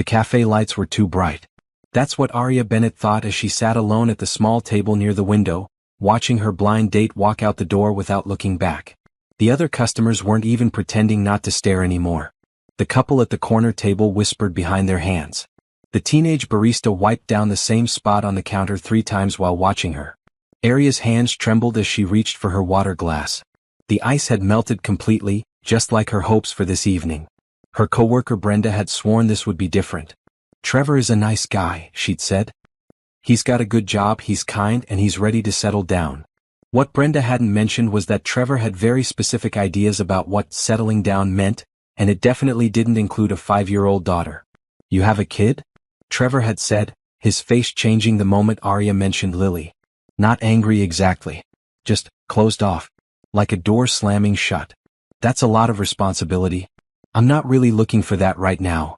The cafe lights were too bright. That's what Arya Bennett thought as she sat alone at the small table near the window, watching her blind date walk out the door without looking back. The other customers weren't even pretending not to stare anymore. The couple at the corner table whispered behind their hands. The teenage barista wiped down the same spot on the counter 3 times while watching her. Arya's hands trembled as she reached for her water glass. The ice had melted completely, just like her hopes for this evening. Her coworker Brenda had sworn this would be different. "Trevor is a nice guy," she'd said. "He's got a good job, he's kind, and he's ready to settle down." What Brenda hadn't mentioned was that Trevor had very specific ideas about what settling down meant, and it definitely didn't include a 5-year-old daughter. "You have a kid?" Trevor had said, his face changing the moment Arya mentioned Lily. Not angry exactly. Just closed off. Like a door slamming shut. "That's a lot of responsibility. I'm not really looking for that right now."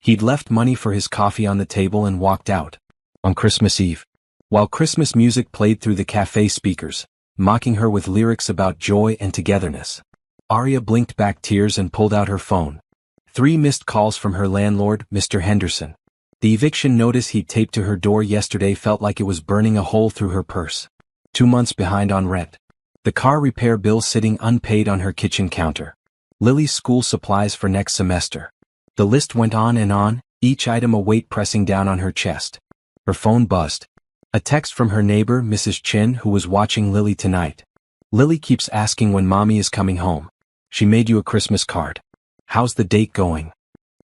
He'd left money for his coffee on the table and walked out. On Christmas Eve, while Christmas music played through the cafe speakers, mocking her with lyrics about joy and togetherness, Arya blinked back tears and pulled out her phone. 3 missed calls from her landlord, Mr. Henderson. The eviction notice he'd taped to her door yesterday felt like it was burning a hole through her purse. 2 months behind on rent. The car repair bill sitting unpaid on her kitchen counter. Lily's school supplies for next semester. The list went on and on, each item a weight pressing down on her chest. Her phone buzzed. A text from her neighbor, Mrs. Chin, who was watching Lily tonight. "Lily keeps asking when mommy is coming home. She made you a Christmas card. How's the date going?"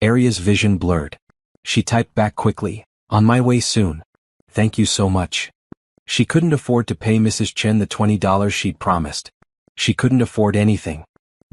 Arya's vision blurred. She typed back quickly, "On my way soon. Thank you so much." She couldn't afford to pay Mrs. Chen the $20 she'd promised. She couldn't afford anything.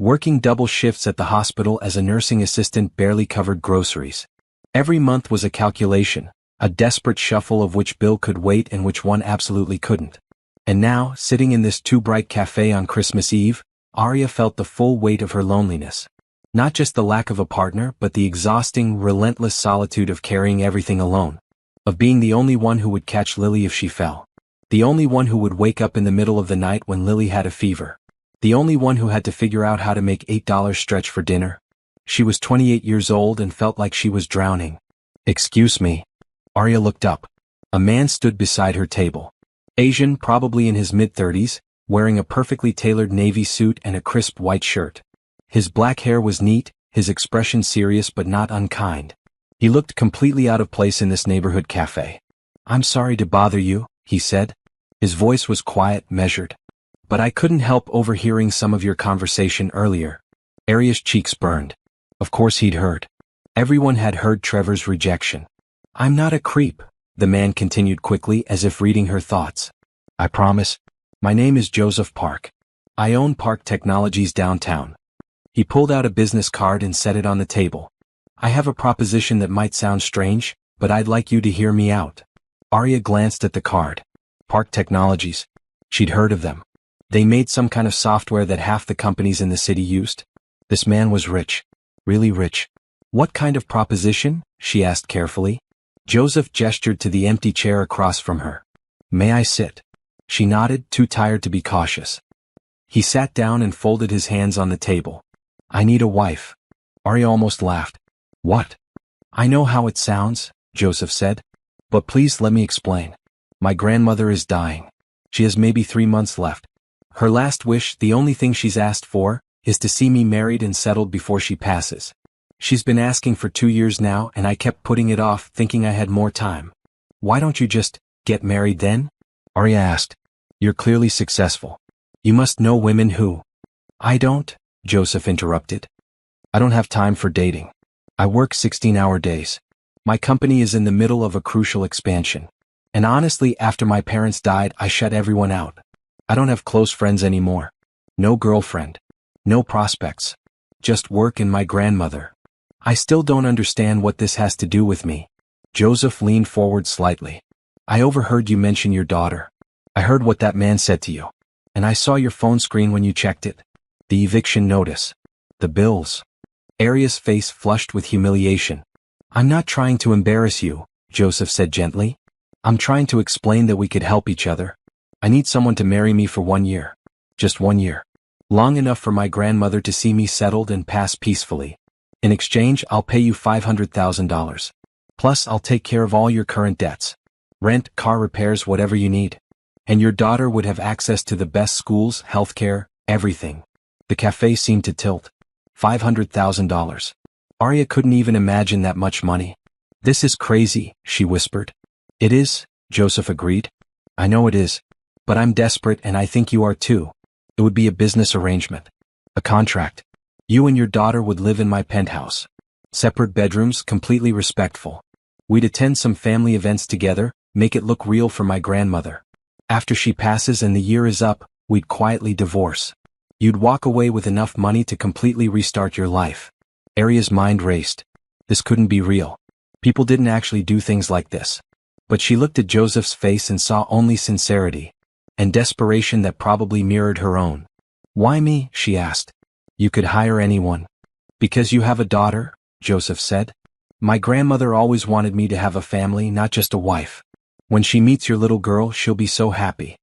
Working double shifts at the hospital as a nursing assistant barely covered groceries. Every month was a calculation, a desperate shuffle of which bill could wait and which one absolutely couldn't. And now, sitting in this too bright cafe on Christmas Eve, Arya felt the full weight of her loneliness. Not just the lack of a partner, but the exhausting, relentless solitude of carrying everything alone. Of being the only one who would catch Lily if she fell. The only one who would wake up in the middle of the night when Lily had a fever. The only one who had to figure out how to make $8 stretch for dinner. She was 28 years old and felt like she was drowning. "Excuse me." Arya looked up. A man stood beside her table. Asian, probably in his mid-30s, wearing a perfectly tailored navy suit and a crisp white shirt. His black hair was neat, his expression serious but not unkind. He looked completely out of place in this neighborhood cafe. "I'm sorry to bother you," he said. His voice was quiet, measured. "But I couldn't help overhearing some of your conversation earlier." Arya's cheeks burned. Of course he'd heard. Everyone had heard Trevor's rejection. "I'm not a creep," the man continued quickly as if reading her thoughts. "I promise. My name is Joseph Park. I own Park Technologies downtown." He pulled out a business card and set it on the table. "I have a proposition that might sound strange, but I'd like you to hear me out." Arya glanced at the card. Park Technologies. She'd heard of them. They made some kind of software that half the companies in the city used. This man was rich. Really rich. "What kind of proposition?" she asked carefully. Joseph gestured to the empty chair across from her. "May I sit?" She nodded, too tired to be cautious. He sat down and folded his hands on the table. "I need a wife." Arya almost laughed. "What?" "I know how it sounds," Joseph said. "But please let me explain. My grandmother is dying. She has maybe 3 months left. Her last wish, the only thing she's asked for, is to see me married and settled before she passes. She's been asking for 2 years now and I kept putting it off thinking I had more time." "Why don't you just get married then?" Arya asked. "You're clearly successful. You must know women who—" "I don't," Joseph interrupted. "I don't have time for dating. I work 16-hour days. My company is in the middle of a crucial expansion. And honestly, after my parents died, I shut everyone out. I don't have close friends anymore. No girlfriend. No prospects. Just work and my grandmother. I still don't understand what this has to do with me." Joseph leaned forward slightly. "I overheard you mention your daughter. I heard what that man said to you. And I saw your phone screen when you checked it. The eviction notice. The bills." Arya's face flushed with humiliation. "I'm not trying to embarrass you," Joseph said gently. "I'm trying to explain that we could help each other. I need someone to marry me for 1 year. Just 1 year. Long enough for my grandmother to see me settled and pass peacefully. In exchange, I'll pay you $500,000. Plus, I'll take care of all your current debts. Rent, car repairs, whatever you need. And your daughter would have access to the best schools, healthcare, everything. The cafe seemed to tilt. $500,000. Arya couldn't even imagine that much money. This is crazy, she whispered. It is, Joseph agreed. I know it is. But I'm desperate and I think you are too. It would be a business arrangement. A contract. You and your daughter would live in my penthouse. Separate bedrooms, completely respectful. We'd attend some family events together, make it look real for my grandmother. After she passes and the year is up, we'd quietly divorce. You'd walk away with enough money to completely restart your life. Arya's mind raced. This couldn't be real. People didn't actually do things like this. But she looked at Joseph's face and saw only sincerity and desperation that probably mirrored her own. Why me? She asked. You could hire anyone. Because you have a daughter, Joseph said. My grandmother always wanted me to have a family, not just a wife. When she meets your little girl, she'll be so happy.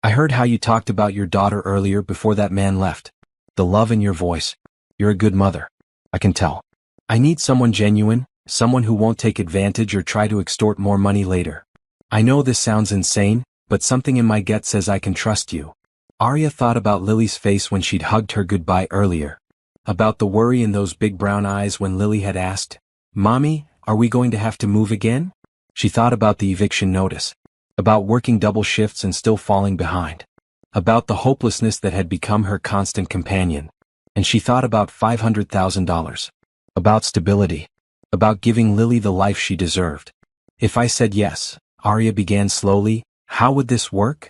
I heard how you talked about your daughter earlier before that man left. The love in your voice. You're a good mother. I can tell. I need someone genuine, someone who won't take advantage or try to extort more money later. I know this sounds insane, but something in my gut says I can trust you. Arya thought about Lily's face when she'd hugged her goodbye earlier. About the worry in those big brown eyes when Lily had asked, Mommy, are we going to have to move again? She thought about the eviction notice. About working double shifts and still falling behind. About the hopelessness that had become her constant companion. And she thought about $500,000. About stability. About giving Lily the life she deserved. If I said yes, Arya began slowly, how would this work?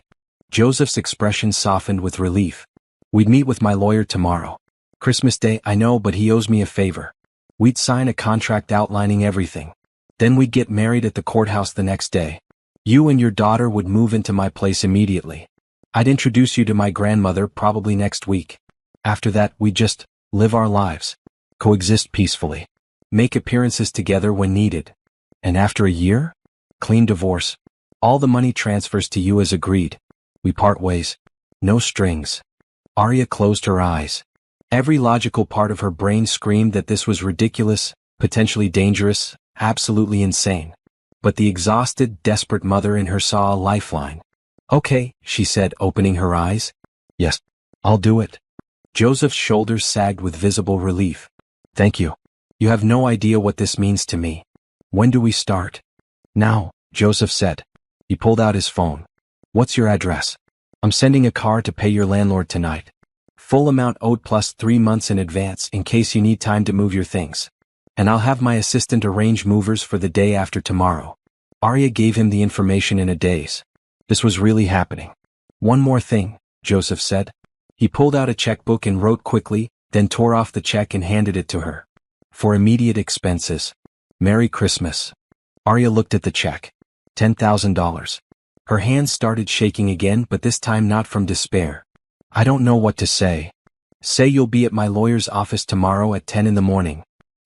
Joseph's expression softened with relief. We'd meet with my lawyer tomorrow. Christmas Day, I know, but he owes me a favor. We'd sign a contract outlining everything. Then we'd get married at the courthouse the next day. You and your daughter would move into my place immediately. I'd introduce you to my grandmother probably next week. After that, we'd just live our lives. Coexist peacefully. Make appearances together when needed. And after a year? Clean divorce. All the money transfers to you as agreed. We part ways. No strings. Arya closed her eyes. Every logical part of her brain screamed that this was ridiculous, potentially dangerous, absolutely insane. But the exhausted, desperate mother in her saw a lifeline. Okay, she said, opening her eyes. Yes, I'll do it. Joseph's shoulders sagged with visible relief. Thank you. You have no idea what this means to me. When do we start? Now, Joseph said. He pulled out his phone. What's your address? I'm sending a car to pay your landlord tonight. Full amount owed plus 3 months in advance in case you need time to move your things. And I'll have my assistant arrange movers for the day after tomorrow. Arya gave him the information in a daze. This was really happening. One more thing, Joseph said. He pulled out a checkbook and wrote quickly, then tore off the check and handed it to her. For immediate expenses. Merry Christmas. Arya looked at the check. $10,000. Her hands started shaking again, but this time not from despair. I don't know what to say. Say you'll be at my lawyer's office tomorrow at 10 in the morning.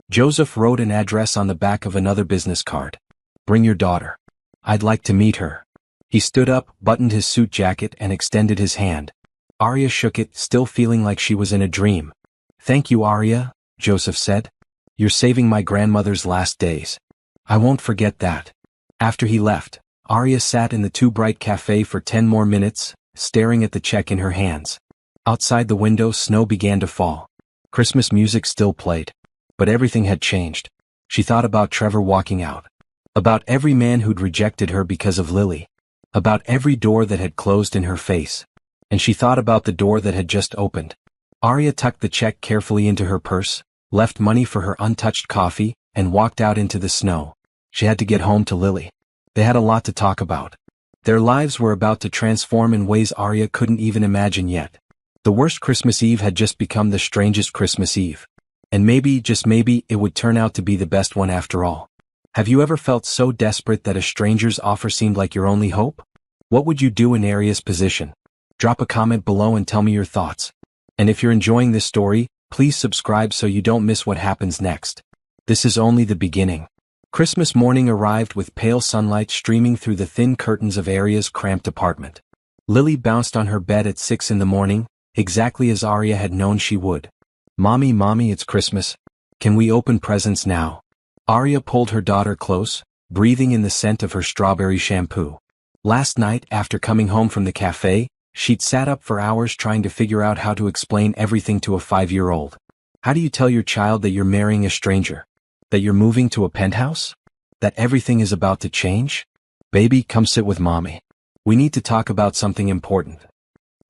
Joseph wrote an address on the back of another business card. Bring your daughter. I'd like to meet her. He stood up, buttoned his suit jacket, and extended his hand. Arya shook it, still feeling like she was in a dream. Thank you, Arya, Joseph said. You're saving my grandmother's last days. I won't forget that. After he left, Arya sat in the Too Bright cafe for 10 more minutes, staring at the check in her hands. Outside the window, snow began to fall. Christmas music still played. But everything had changed. She thought about Trevor walking out. About every man who'd rejected her because of Lily. About every door that had closed in her face. And she thought about the door that had just opened. Arya tucked the check carefully into her purse, left money for her untouched coffee, and walked out into the snow. She had to get home to Lily. They had a lot to talk about. Their lives were about to transform in ways Arya couldn't even imagine yet. The worst Christmas Eve had just become the strangest Christmas Eve. And maybe, just maybe, it would turn out to be the best one after all. Have you ever felt so desperate that a stranger's offer seemed like your only hope? What would you do in Arya's position? Drop a comment below and tell me your thoughts. And if you're enjoying this story, please subscribe so you don't miss what happens next. This is only the beginning. Christmas morning arrived with pale sunlight streaming through the thin curtains of Arya's cramped apartment. Lily bounced on her bed at 6 in the morning, exactly as Arya had known she would. Mommy, it's Christmas. Can we open presents now? Arya pulled her daughter close, breathing in the scent of her strawberry shampoo. Last night, after coming home from the cafe, she'd sat up for hours trying to figure out how to explain everything to a 5-year-old. How do you tell your child that you're marrying a stranger? That you're moving to a penthouse? That everything is about to change? Baby, come sit with mommy. We need to talk about something important.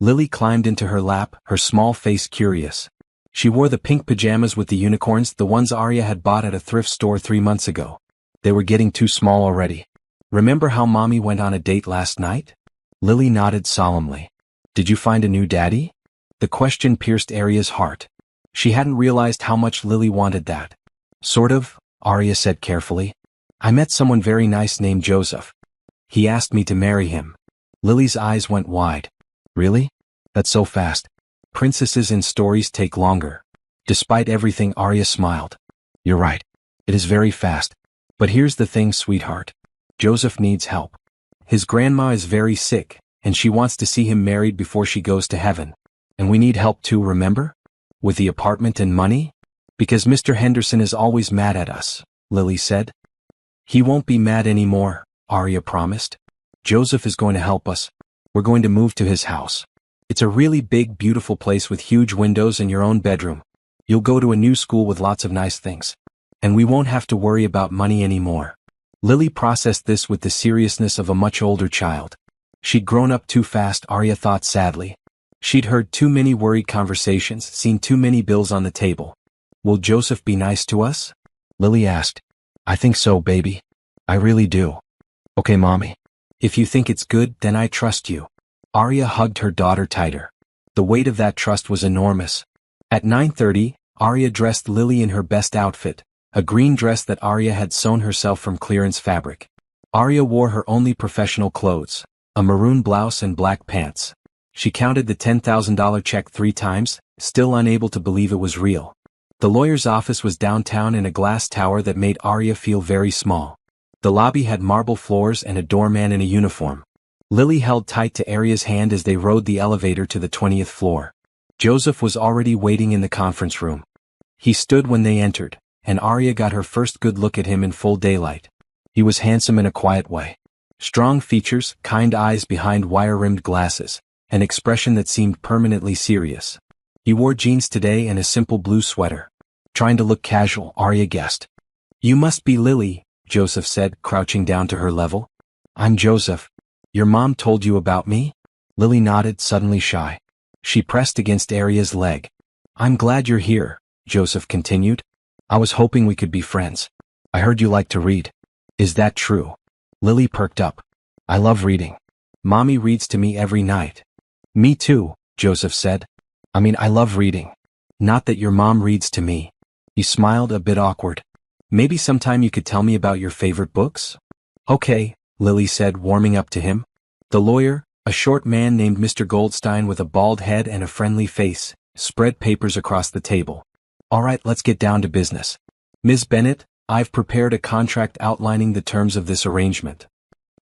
Lily climbed into her lap, her small face curious. She wore the pink pajamas with the unicorns, the ones Arya had bought at a thrift store 3 months ago. They were getting too small already. Remember how mommy went on a date last night? Lily nodded solemnly. Did you find a new daddy? The question pierced Arya's heart. She hadn't realized how much Lily wanted that. Sort of, Arya said carefully. I met someone very nice named Joseph. He asked me to marry him. Lily's eyes went wide. Really? That's so fast. Princesses in stories take longer. Despite everything, Arya smiled. You're right. It is very fast. But here's the thing, sweetheart. Joseph needs help. His grandma is very sick, and she wants to see him married before she goes to heaven. And we need help too, remember? With the apartment and money? Because Mr. Henderson is always mad at us, Lily said. He won't be mad anymore, Arya promised. Joseph is going to help us. We're going to move to his house. It's a really big, beautiful place with huge windows and your own bedroom. You'll go to a new school with lots of nice things. And we won't have to worry about money anymore. Lily processed this with the seriousness of a much older child. She'd grown up too fast, Arya thought sadly. She'd heard too many worried conversations, seen too many bills on the table. Will Joseph be nice to us? Lily asked. I think so, baby. I really do. Okay, mommy. If you think it's good, then I trust you. Arya hugged her daughter tighter. The weight of that trust was enormous. At 9:30, Arya dressed Lily in her best outfit, a green dress that Arya had sewn herself from clearance fabric. Arya wore her only professional clothes, a maroon blouse and black pants. She counted the $10,000 check 3 times, still unable to believe it was real. The lawyer's office was downtown in a glass tower that made Arya feel very small. The lobby had marble floors and a doorman in a uniform. Lily held tight to Arya's hand as they rode the elevator to the 20th floor. Joseph was already waiting in the conference room. He stood when they entered, and Arya got her first good look at him in full daylight. He was handsome in a quiet way. Strong features, kind eyes behind wire-rimmed glasses, an expression that seemed permanently serious. He wore jeans today and a simple blue sweater. Trying to look casual, Arya guessed. You must be Lily, Joseph said, crouching down to her level. I'm Joseph. Your mom told you about me? Lily nodded, suddenly shy. She pressed against Arya's leg. I'm glad you're here, Joseph continued. I was hoping we could be friends. I heard you like to read. Is that true? Lily perked up. I love reading. Mommy reads to me every night. Me too, Joseph said. I love reading. Not that your mom reads to me. He smiled, a bit awkward. Maybe sometime you could tell me about your favorite books? Okay, Lily said, warming up to him. The lawyer, a short man named Mr. Goldstein with a bald head and a friendly face, spread papers across the table. All right, let's get down to business. Ms. Bennett, I've prepared a contract outlining the terms of this arrangement.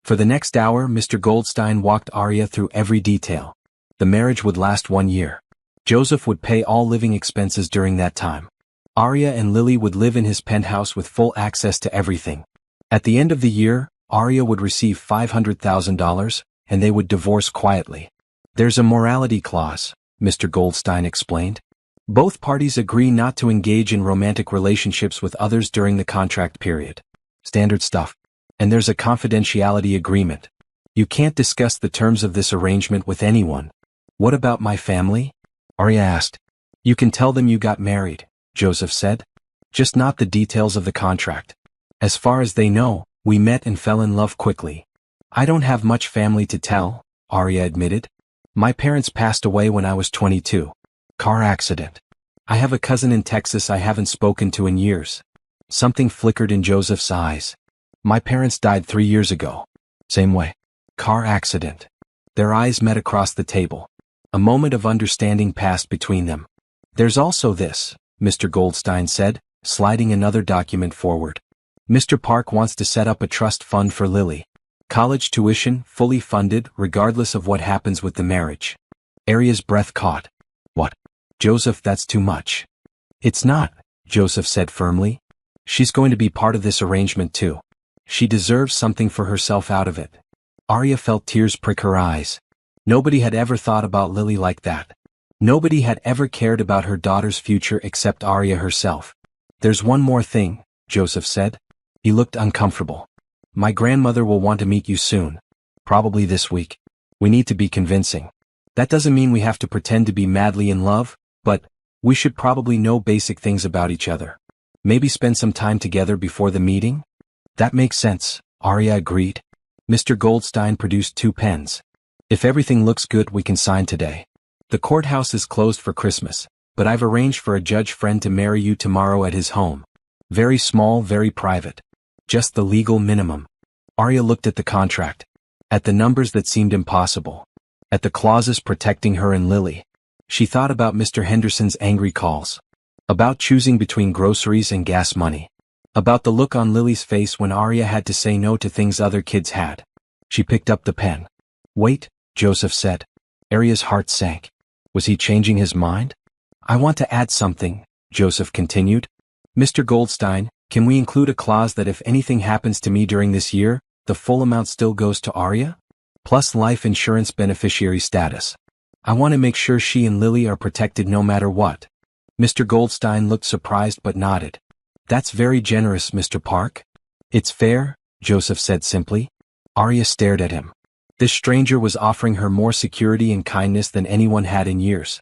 For the next hour, Mr. Goldstein walked Arya through every detail. The marriage would last 1 year. Joseph would pay all living expenses during that time. Arya and Lily would live in his penthouse with full access to everything. At the end of the year, Arya would receive $500,000, and they would divorce quietly. There's a morality clause, Mr. Goldstein explained. Both parties agree not to engage in romantic relationships with others during the contract period. Standard stuff. And there's a confidentiality agreement. You can't discuss the terms of this arrangement with anyone. What about my family? Arya asked. You can tell them you got married, Joseph said. Just not the details of the contract. As far as they know, we met and fell in love quickly. I don't have much family to tell, Arya admitted. My parents passed away when I was 22. Car accident. I have a cousin in Texas I haven't spoken to in years. Something flickered in Joseph's eyes. My parents died 3 years ago. Same way. Car accident. Their eyes met across the table. A moment of understanding passed between them. There's also this, Mr. Goldstein said, sliding another document forward. Mr. Park wants to set up a trust fund for Lily. College tuition, fully funded, regardless of what happens with the marriage. Arya's breath caught. What? Joseph, that's too much. It's not, Joseph said firmly. She's going to be part of this arrangement too. She deserves something for herself out of it. Arya felt tears prick her eyes. Nobody had ever thought about Lily like that. Nobody had ever cared about her daughter's future except Arya herself. There's one more thing, Joseph said. He looked uncomfortable. My grandmother will want to meet you soon. Probably this week. We need to be convincing. That doesn't mean we have to pretend to be madly in love, but we should probably know basic things about each other. Maybe spend some time together before the meeting? That makes sense, Arya agreed. Mr. Goldstein produced 2 pens. If everything looks good, we can sign today. The courthouse is closed for Christmas, but I've arranged for a judge friend to marry you tomorrow at his home. Very small, very private. Just the legal minimum. Arya looked at the contract. At the numbers that seemed impossible. At the clauses protecting her and Lily. She thought about Mr. Henderson's angry calls. About choosing between groceries and gas money. About the look on Lily's face when Arya had to say no to things other kids had. She picked up the pen. Wait, Joseph said. Arya's heart sank. Was he changing his mind? I want to add something, Joseph continued. Mr. Goldstein, can we include a clause that if anything happens to me during this year, the full amount still goes to Arya? Plus life insurance beneficiary status. I want to make sure she and Lily are protected no matter what. Mr. Goldstein looked surprised but nodded. That's very generous, Mr. Park. It's fair, Joseph said simply. Arya stared at him. This stranger was offering her more security and kindness than anyone had in years.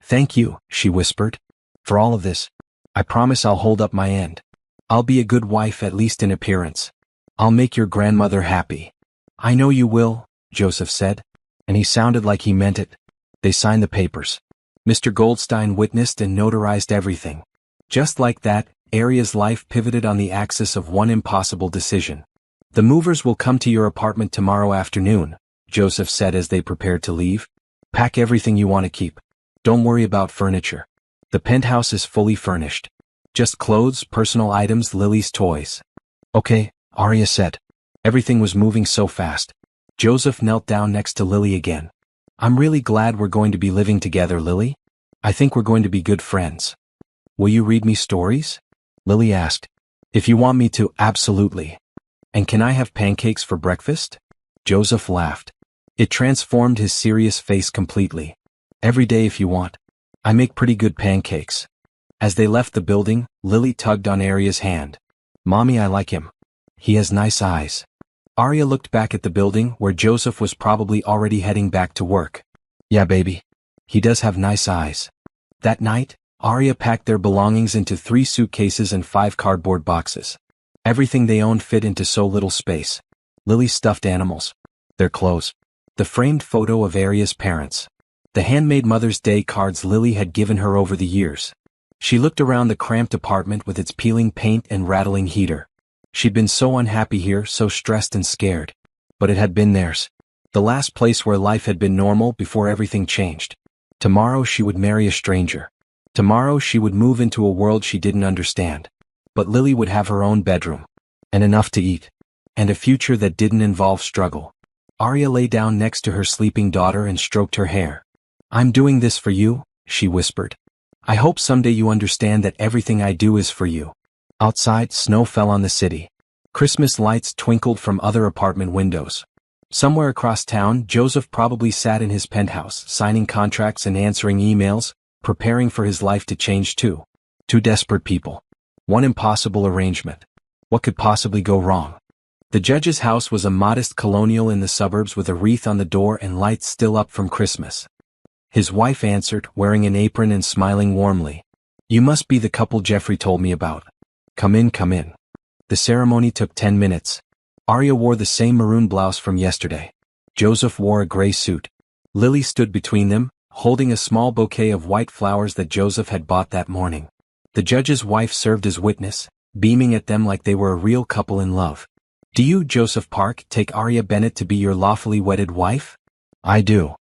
Thank you, she whispered. For all of this. I promise I'll hold up my end. I'll be a good wife at least in appearance. I'll make your grandmother happy. I know you will, Joseph said. And he sounded like he meant it. They signed the papers. Mr. Goldstein witnessed and notarized everything. Just like that, Arya's life pivoted on the axis of one impossible decision. The movers will come to your apartment tomorrow afternoon, Joseph said as they prepared to leave. Pack everything you want to keep. Don't worry about furniture. The penthouse is fully furnished. Just clothes, personal items, Lily's toys. Okay, Arya said. Everything was moving so fast. Joseph knelt down next to Lily again. I'm really glad we're going to be living together, Lily. I think we're going to be good friends. Will you read me stories? Lily asked. If you want me to, absolutely. And can I have pancakes for breakfast? Joseph laughed. It transformed his serious face completely. Every day if you want. I make pretty good pancakes. As they left the building, Lily tugged on Arya's hand. Mommy, I like him. He has nice eyes. Arya looked back at the building where Joseph was probably already heading back to work. Yeah, baby. He does have nice eyes. That night, Arya packed their belongings into 3 suitcases and 5 cardboard boxes. Everything they owned fit into so little space. Lily's stuffed animals. Their clothes. The framed photo of Arya's parents. The handmade Mother's Day cards Lily had given her over the years. She looked around the cramped apartment with its peeling paint and rattling heater. She'd been so unhappy here, so stressed and scared. But it had been theirs. The last place where life had been normal before everything changed. Tomorrow she would marry a stranger. Tomorrow she would move into a world she didn't understand. But Lily would have her own bedroom. And enough to eat. And a future that didn't involve struggle. Arya lay down next to her sleeping daughter and stroked her hair. I'm doing this for you, she whispered. I hope someday you understand that everything I do is for you. Outside, snow fell on the city. Christmas lights twinkled from other apartment windows. Somewhere across town, Joseph probably sat in his penthouse, signing contracts and answering emails, preparing for his life to change too. 2 desperate people. One impossible arrangement. What could possibly go wrong? The judge's house was a modest colonial in the suburbs with a wreath on the door and lights still up from Christmas. His wife answered, wearing an apron and smiling warmly. You must be the couple Jeffrey told me about. Come in, come in. The ceremony took 10 minutes. Arya wore the same maroon blouse from yesterday. Joseph wore a gray suit. Lily stood between them, holding a small bouquet of white flowers that Joseph had bought that morning. The judge's wife served as witness, beaming at them like they were a real couple in love. Do you, Joseph Park, take Arya Bennett to be your lawfully wedded wife? I do.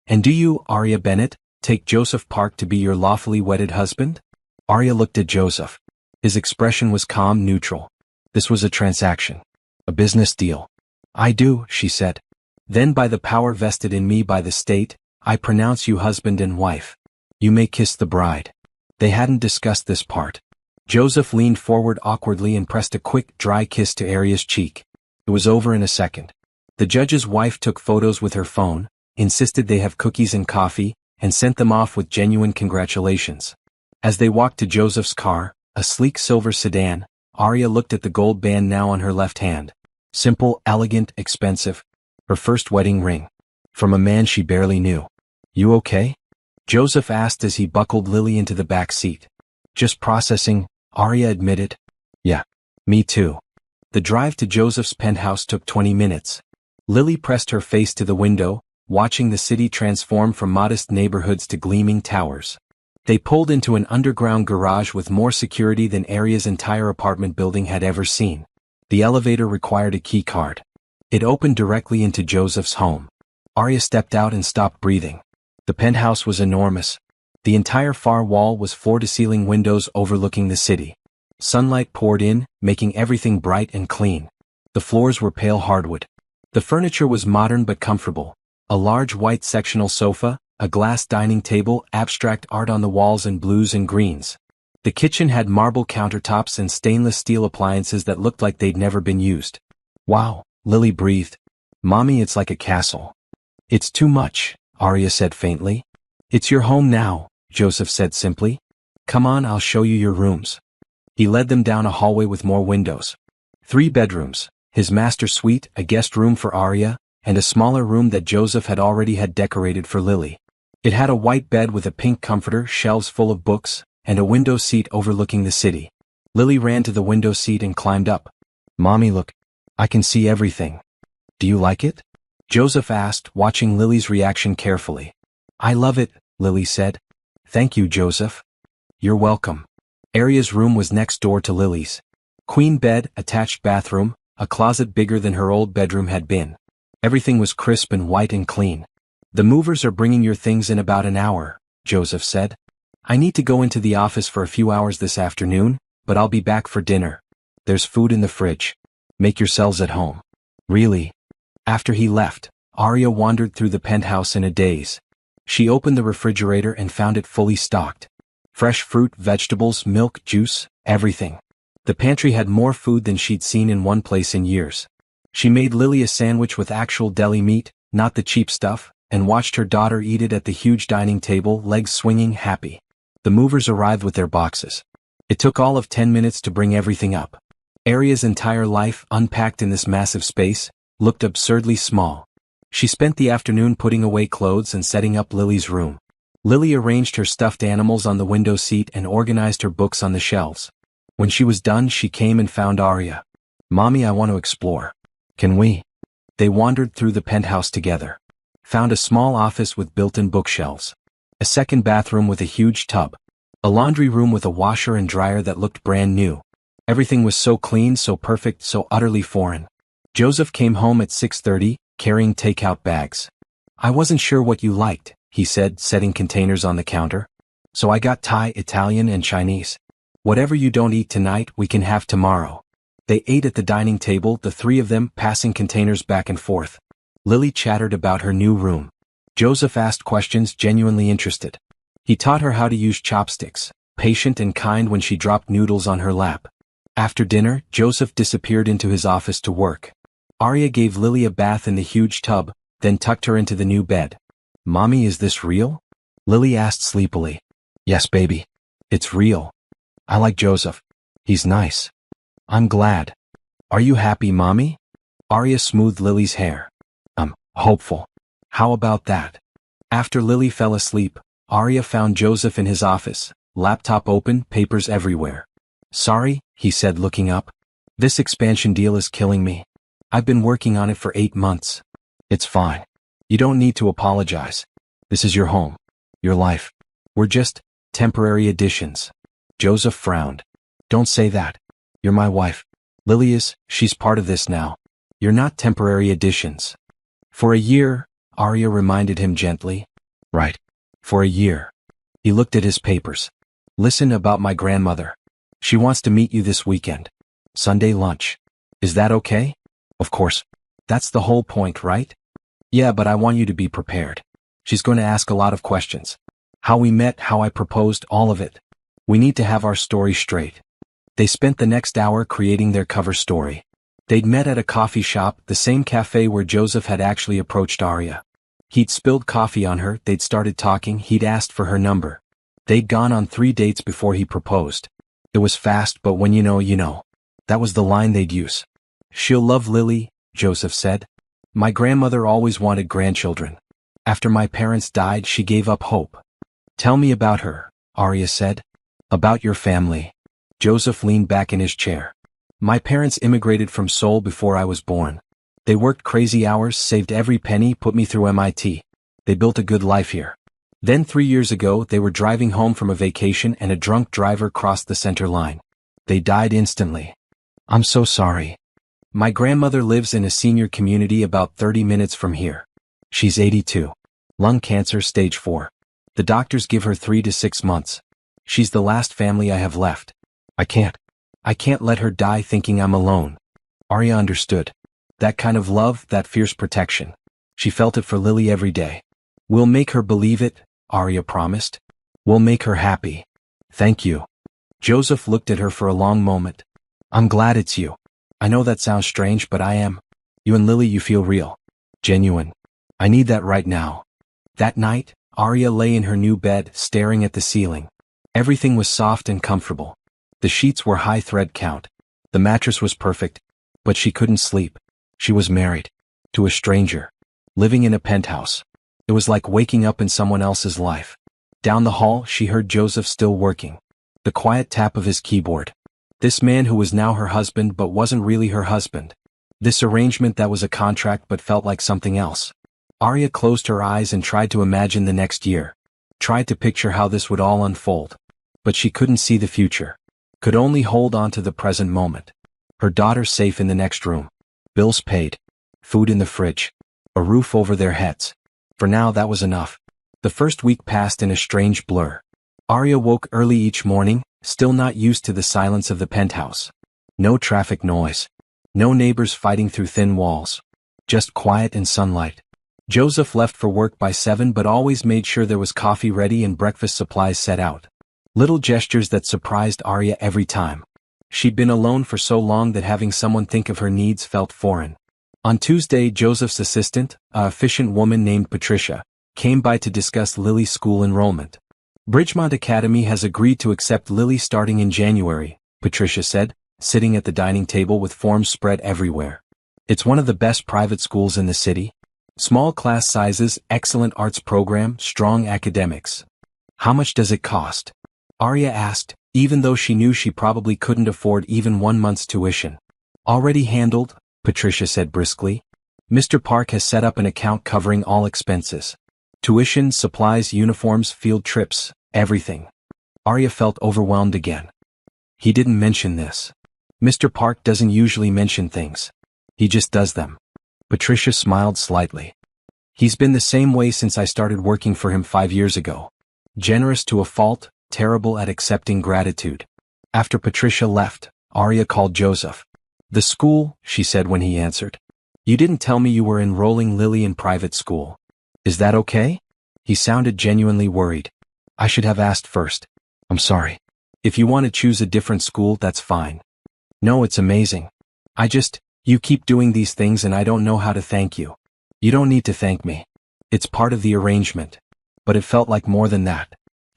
And do you, Arya Bennett, take Joseph Park to be your lawfully wedded husband? Arya looked at Joseph. His expression was calm, neutral. This was a transaction. A business deal. I do, she said. Then by the power vested in me by the state, I pronounce you husband and wife. You may kiss the bride. They hadn't discussed this part. Joseph leaned forward awkwardly and pressed a quick, dry kiss to Arya's cheek. It was over in a second. The judge's wife took photos with her phone, insisted they have cookies and coffee, and sent them off with genuine congratulations. As they walked to Joseph's car, a sleek silver sedan, Arya looked at the gold band now on her left hand. Simple, elegant, expensive. Her first wedding ring. From a man she barely knew. "You okay?" Joseph asked as he buckled Lily into the back seat. "Just processing," Arya admitted. "Yeah, me too." The drive to Joseph's penthouse took 20 minutes. Lily pressed her face to the window, watching the city transform from modest neighborhoods to gleaming towers. They pulled into an underground garage with more security than Arya's entire apartment building had ever seen. The elevator required a key card. It opened directly into Joseph's home. Arya stepped out and stopped breathing. The penthouse was enormous. The entire far wall was floor-to-ceiling windows overlooking the city. Sunlight poured in, making everything bright and clean. The floors were pale hardwood. The furniture was modern but comfortable. A large white sectional sofa, a glass dining table, abstract art on the walls in blues and greens. The kitchen had marble countertops and stainless steel appliances that looked like they'd never been used. "Wow," Lily breathed. "Mommy, it's like a castle." "It's too much," Arya said faintly. "It's your home now," Joseph said simply. "Come on, I'll show you your rooms." He led them down a hallway with more windows. 3 bedrooms, his master suite, a guest room for Arya, and a smaller room that Joseph had already had decorated for Lily. It had a white bed with a pink comforter, shelves full of books, and a window seat overlooking the city. Lily ran to the window seat and climbed up. "Mommy, look. I can see everything." "Do you like it?" Joseph asked, watching Lily's reaction carefully. "I love it," Lily said. "Thank you, Joseph." "You're welcome." Arya's room was next door to Lily's. Queen bed, attached bathroom, a closet bigger than her old bedroom had been. Everything was crisp and white and clean. "The movers are bringing your things in about an hour," Joseph said. "I need to go into the office for a few hours this afternoon, but I'll be back for dinner. There's food in the fridge. Make yourselves at home." "Really?" After he left, Arya wandered through the penthouse in a daze. She opened the refrigerator and found it fully stocked. Fresh fruit, vegetables, milk, juice, everything. The pantry had more food than she'd seen in one place in years. She made Lily a sandwich with actual deli meat, not the cheap stuff, and watched her daughter eat it at the huge dining table, legs swinging, happy. The movers arrived with their boxes. It took all of 10 minutes to bring everything up. Arya's entire life, unpacked in this massive space, looked absurdly small. She spent the afternoon putting away clothes and setting up Lily's room. Lily arranged her stuffed animals on the window seat and organized her books on the shelves. When she was done, she came and found Arya. "Mommy, I want to explore. Can we?" They wandered through the penthouse together. Found a small office with built-in bookshelves. A second bathroom with a huge tub. A laundry room with a washer and dryer that looked brand new. Everything was so clean, so perfect, so utterly foreign. Joseph came home at 6:30, carrying takeout bags. "I wasn't sure what you liked," he said, setting containers on the counter. "So I got Thai, Italian, and Chinese. Whatever you don't eat tonight, we can have tomorrow." They ate at the dining table, the 3 of them, passing containers back and forth. Lily chattered about her new room. Joseph asked questions, genuinely interested. He taught her how to use chopsticks, patient and kind when she dropped noodles on her lap. After dinner, Joseph disappeared into his office to work. Arya gave Lily a bath in the huge tub, then tucked her into the new bed. "Mommy, is this real?" Lily asked sleepily. "Yes, baby. It's real. I like Joseph. He's nice. I'm glad. Are you happy, Mommy?" Arya smoothed Lily's hair. "I'm hopeful." "How about that?" After Lily fell asleep, Arya found Joseph in his office, laptop open, papers everywhere. "Sorry," he said, looking up. "This expansion deal is killing me. I've been working on it for 8 months. It's fine. You don't need to apologize. This is your home. Your life. We're just temporary additions." Joseph frowned. "Don't say that. You're my wife. Lily is, she's part of this now. You're not temporary additions." "For a year," Arya reminded him gently. "Right. For a year." He looked at his papers. "Listen, about my grandmother. She wants to meet you this weekend. Sunday lunch. Is that okay?" "Of course. That's the whole point, right?" "Yeah, but I want you to be prepared. She's going to ask a lot of questions. How we met, how I proposed, all of it. We need to have our story straight." They spent the next hour creating their cover story. They'd met at a coffee shop, the same cafe where Joseph had actually approached Arya. He'd spilled coffee on her, they'd started talking, he'd asked for her number. They'd gone on 3 dates before he proposed. It was fast, but when you know, you know. That was the line they'd use. "She'll love Lily," Joseph said. "My grandmother always wanted grandchildren. After my parents died, she gave up hope." "Tell me about her," Arya said. "About your family." Joseph leaned back in his chair. "My parents immigrated from Seoul before I was born. They worked crazy hours, saved every penny, put me through MIT. They built a good life here. Then 3 years ago, they were driving home from a vacation and a drunk driver crossed the center line. They died instantly. I'm so sorry. My grandmother lives in a senior community about 30 minutes from here. She's 82. Lung cancer stage 4. The doctors give her 3 to 6 months. She's the last family I have left. I can't let her die thinking I'm alone." Arya understood. That kind of love, that fierce protection. She felt it for Lily every day. "We'll make her believe it," Arya promised. "We'll make her happy." "Thank you." Joseph looked at her for a long moment. "I'm glad it's you. I know that sounds strange, but I am. You and Lily, you feel real. Genuine. I need that right now." That night, Arya lay in her new bed, staring at the ceiling. Everything was soft and comfortable. The sheets were high thread count. The mattress was perfect. But she couldn't sleep. She was married. To a stranger. Living in a penthouse. It was like waking up in someone else's life. Down the hall, she heard Joseph still working. The quiet tap of his keyboard. This man who was now her husband but wasn't really her husband. This arrangement that was a contract but felt like something else. Arya closed her eyes and tried to imagine the next year. Tried to picture how this would all unfold. But she couldn't see the future. Could only hold on to the present moment. Her daughter safe in the next room. Bills paid. Food in the fridge. A roof over their heads. For now that was enough. The first week passed in a strange blur. Arya woke early each morning, still not used to the silence of the penthouse. No traffic noise. No neighbors fighting through thin walls. Just quiet and sunlight. Joseph left for work by 7 but always made sure there was coffee ready and breakfast supplies set out. Little gestures that surprised Arya every time. She'd been alone for so long that having someone think of her needs felt foreign. On Tuesday, Joseph's assistant, a efficient woman named Patricia, came by to discuss Lily's school enrollment. "Bridgemont Academy has agreed to accept Lily starting in January," Patricia said, sitting at the dining table with forms spread everywhere. "It's one of the best private schools in the city. Small class sizes, excellent arts program, strong academics." "How much does it cost?" Arya asked, even though she knew she probably couldn't afford even 1 month's tuition. "Already handled," Patricia said briskly. "Mr. Park has set up an account covering all expenses. Tuition, supplies, uniforms, field trips, everything." Arya felt overwhelmed again. He didn't mention this. Mr. Park doesn't usually mention things. He just does them. Patricia smiled slightly. "He's been the same way since I started working for him 5 years ago. Generous to a fault, terrible at accepting gratitude." After Patricia left, Arya called Joseph. "The school," she said when he answered. "You didn't tell me you were enrolling Lily in private school. Is that okay?" He sounded genuinely worried. "I should have asked first. I'm sorry. If you want to choose a different school, that's fine." "No, it's amazing. You keep doing these things and I don't know how to thank you." "You don't need to thank me. It's part of the arrangement." But it felt like more than that.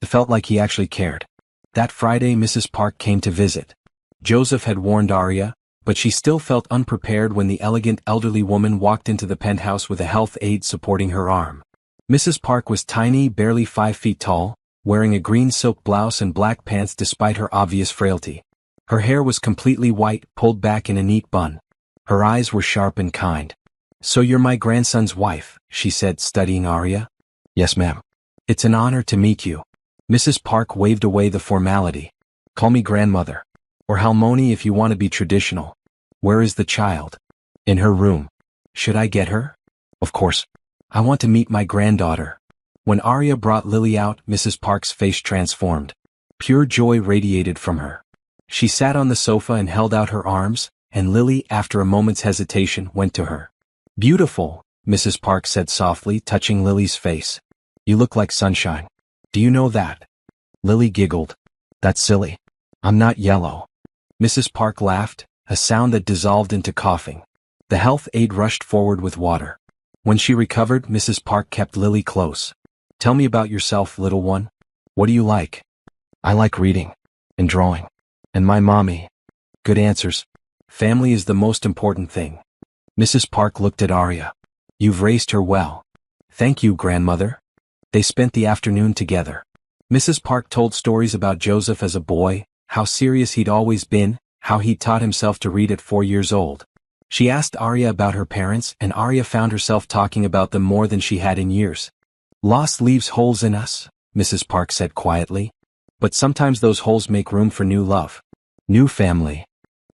It felt like he actually cared. That Friday, Mrs. Park came to visit. Joseph had warned Arya, but she still felt unprepared when the elegant elderly woman walked into the penthouse with a health aide supporting her arm. Mrs. Park was tiny, barely 5 feet tall, wearing a green silk blouse and black pants despite her obvious frailty. Her hair was completely white, pulled back in a neat bun. Her eyes were sharp and kind. "So you're my grandson's wife," she said, studying Arya. "Yes, ma'am. It's an honor to meet you." Mrs. Park waved away the formality. "Call me grandmother. Or Halmoni if you want to be traditional." "Where is the child?" "In her room." "Should I get her?" "Of course. I want to meet my granddaughter." When Arya brought Lily out, Mrs. Park's face transformed. Pure joy radiated from her. She sat on the sofa and held out her arms, and Lily, after a moment's hesitation, went to her. "Beautiful," Mrs. Park said softly, touching Lily's face. "You look like sunshine. Do you know that?" Lily giggled. "That's silly. I'm not yellow." Mrs. Park laughed, a sound that dissolved into coughing. The health aide rushed forward with water. When she recovered, Mrs. Park kept Lily close. Tell me about yourself, little one. What do you like? I like reading. And drawing. And my mommy. Good answers. Family is the most important thing. Mrs. Park looked at Arya. You've raised her well. Thank you, grandmother. They spent the afternoon together. Mrs. Park told stories about Joseph as a boy, how serious he'd always been, how he taught himself to read at 4 years old. She asked Arya about her parents, and Arya found herself talking about them more than she had in years. Loss leaves holes in us, Mrs. Park said quietly. But sometimes those holes make room for new love. New family.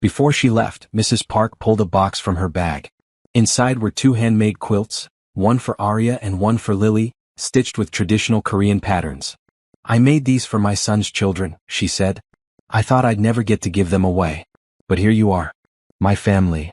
Before she left, Mrs. Park pulled a box from her bag. Inside were 2 handmade quilts, one for Arya and one for Lily, stitched with traditional Korean patterns. I made these for my son's children, she said. I thought I'd never get to give them away. But here you are. My family.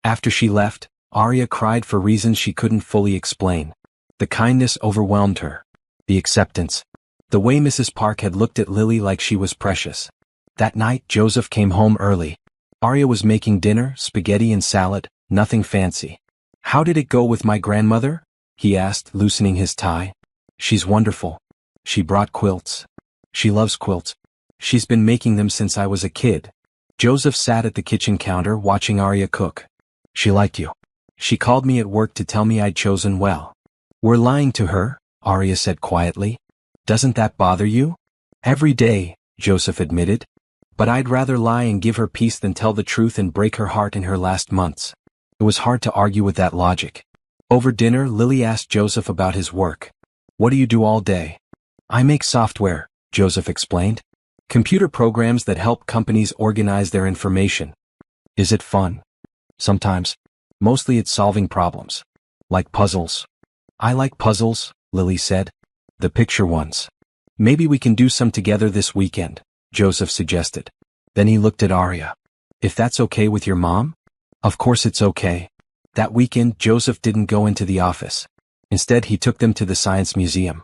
After she left, Arya cried for reasons she couldn't fully explain. The kindness overwhelmed her. The acceptance. The way Mrs. Park had looked at Lily like she was precious. That night, Joseph came home early. Arya was making dinner, spaghetti and salad, nothing fancy. How did it go with my grandmother? He asked, loosening his tie. She's wonderful. She brought quilts. She loves quilts. She's been making them since I was a kid. Joseph sat at the kitchen counter watching Arya cook. She liked you. She called me at work to tell me I'd chosen well. We're lying to her, Arya said quietly. Doesn't that bother you? Every day, Joseph admitted. But I'd rather lie and give her peace than tell the truth and break her heart in her last months. It was hard to argue with that logic. Over dinner, Lily asked Joseph about his work. What do you do all day? I make software, Joseph explained. Computer programs that help companies organize their information. Is it fun? Sometimes. Mostly it's solving problems. Like puzzles. I like puzzles, Lily said. The picture ones. Maybe we can do some together this weekend, Joseph suggested. Then he looked at Arya. If that's okay with your mom? Of course it's okay. That weekend, Joseph didn't go into the office. Instead, he took them to the Science Museum.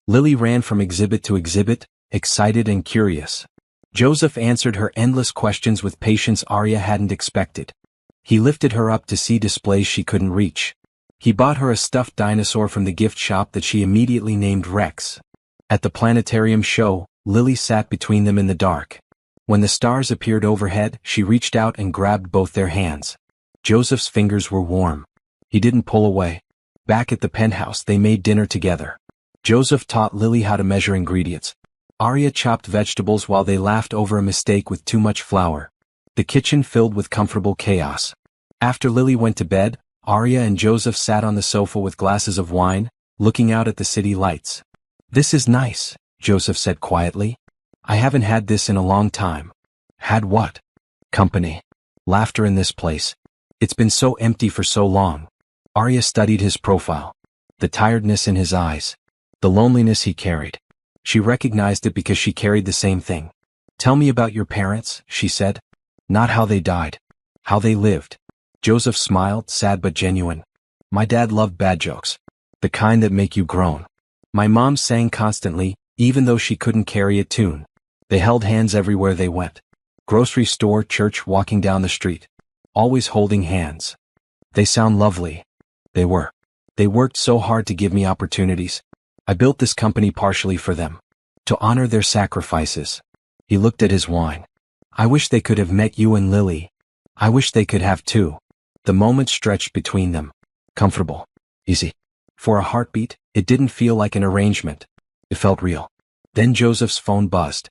Lily ran from exhibit to exhibit, excited and curious. Joseph answered her endless questions with patience Arya hadn't expected. He lifted her up to see displays she couldn't reach. He bought her a stuffed dinosaur from the gift shop that she immediately named Rex. At the planetarium show, Lily sat between them in the dark. When the stars appeared overhead, she reached out and grabbed both their hands. Joseph's fingers were warm. He didn't pull away. Back at the penthouse, they made dinner together. Joseph taught Lily how to measure ingredients. Arya chopped vegetables while they laughed over a mistake with too much flour. The kitchen filled with comfortable chaos. After Lily went to bed, Arya and Joseph sat on the sofa with glasses of wine, looking out at the city lights. This is nice, Joseph said quietly. I haven't had this in a long time. Had what? Company. Laughter in this place. It's been so empty for so long. Arya studied his profile. The tiredness in his eyes. The loneliness he carried. She recognized it because she carried the same thing. Tell me about your parents, she said. Not how they died. How they lived. Joseph smiled, sad but genuine. My dad loved bad jokes. The kind that make you groan. My mom sang constantly, even though she couldn't carry a tune. They held hands everywhere they went. Grocery store, church, walking down the street. Always holding hands. They sound lovely. They were. They worked so hard to give me opportunities. I built this company partially for them. To honor their sacrifices. He looked at his wine. I wish they could have met you and Lily. I wish they could have too. The moment stretched between them. Comfortable. Easy. For a heartbeat, it didn't feel like an arrangement. It felt real. Then Joseph's phone buzzed.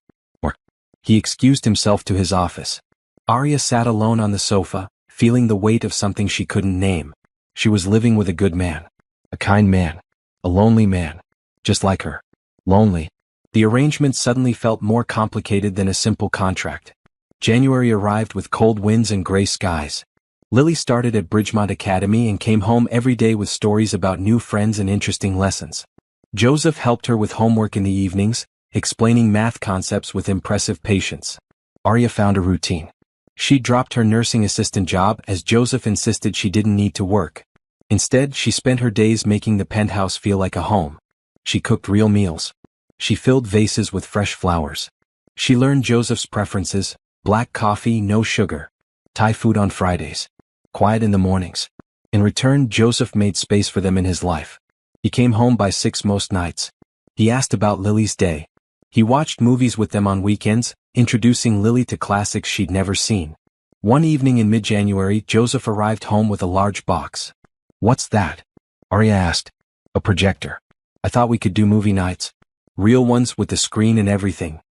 He excused himself to his office. Arya sat alone on the sofa, feeling the weight of something she couldn't name. She was living with a good man. A kind man. A lonely man. Just like her. Lonely. The arrangement suddenly felt more complicated than a simple contract. January arrived with cold winds and gray skies. Lily started at Bridgemont Academy and came home every day with stories about new friends and interesting lessons. Joseph helped her with homework in the evenings, explaining math concepts with impressive patience. Arya found a routine. She dropped her nursing assistant job as Joseph insisted she didn't need to work. Instead, she spent her days making the penthouse feel like a home. She cooked real meals. She filled vases with fresh flowers. She learned Joseph's preferences, Black coffee, no sugar. Thai food on Fridays. Quiet in the mornings. In return, Joseph made space for them in his life. He came home by 6 most nights. He asked about Lily's day. He watched movies with them on weekends, introducing Lily to classics she'd never seen. One evening in mid-January, Joseph arrived home with a large box. "What's that?" Arya asked. "A projector. I thought we could do movie nights. Real ones with the screen and everything."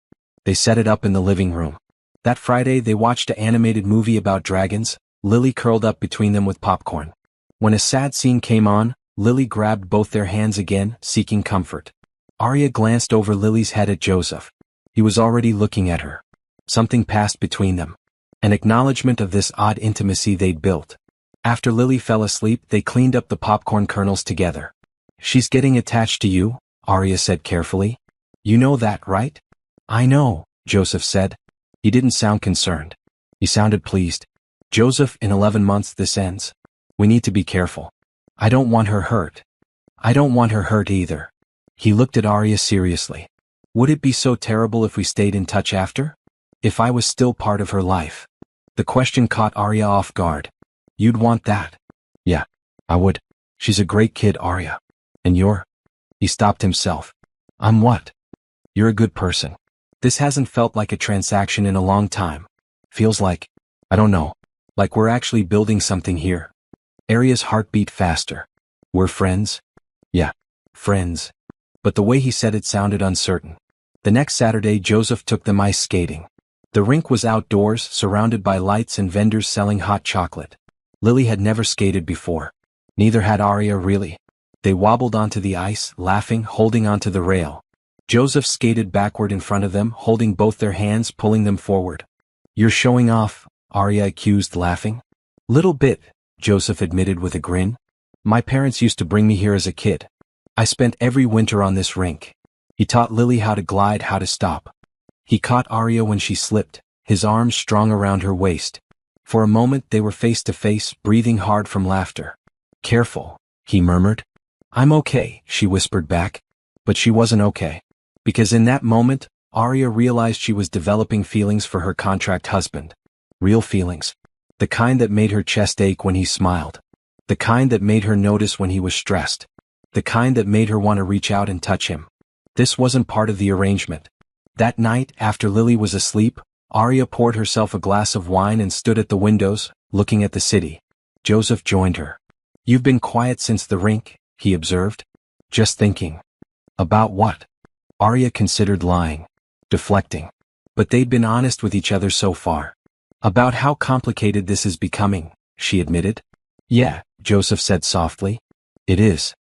They set it up in the living room. That Friday they watched an animated movie about dragons, Lily curled up between them with popcorn. When a sad scene came on, Lily grabbed both their hands again, seeking comfort. Arya glanced over Lily's head at Joseph. He was already looking at her. Something passed between them. An acknowledgement of this odd intimacy they'd built. After Lily fell asleep, they cleaned up the popcorn kernels together. "She's getting attached to you," Arya said carefully. "You know that, right?" "I know," Joseph said. He didn't sound concerned. He sounded pleased. "Joseph, in 11 months this ends. We need to be careful. I don't want her hurt." "I don't want her hurt either." He looked at Arya seriously. "Would it be so terrible if we stayed in touch after? If I was still part of her life?" The question caught Arya off guard. "You'd want that?" "Yeah, I would. She's a great kid, Arya. And you're—" He stopped himself. "I'm what?" "You're a good person. This hasn't felt like a transaction in a long time. Feels like, I don't know, like we're actually building something here." Arya's heart beat faster. "We're friends?" "Yeah, friends." But the way he said it sounded uncertain. The next Saturday, Joseph took them ice skating. The rink was outdoors, surrounded by lights and vendors selling hot chocolate. Lily had never skated before. Neither had Arya really. They wobbled onto the ice, laughing, holding onto the rail. Joseph skated backward in front of them, holding both their hands, pulling them forward. "You're showing off," Arya accused, laughing. "Little bit," Joseph admitted with a grin. "My parents used to bring me here as a kid. I spent every winter on this rink." He taught Lily how to glide, how to stop. He caught Arya when she slipped, his arms strong around her waist. For a moment they were face to face, breathing hard from laughter. "Careful," he murmured. "I'm okay," she whispered back. But she wasn't okay. Because in that moment, Arya realized she was developing feelings for her contract husband. Real feelings. The kind that made her chest ache when he smiled. The kind that made her notice when he was stressed. The kind that made her want to reach out and touch him. This wasn't part of the arrangement. That night, after Lily was asleep, Arya poured herself a glass of wine and stood at the windows, looking at the city. Joseph joined her. "You've been quiet since the rink," he observed. "Just thinking." "About what?" Arya considered lying. Deflecting. But they'd been honest with each other so far. "About how complicated this is becoming," she admitted. "Yeah," Joseph said softly. "It is."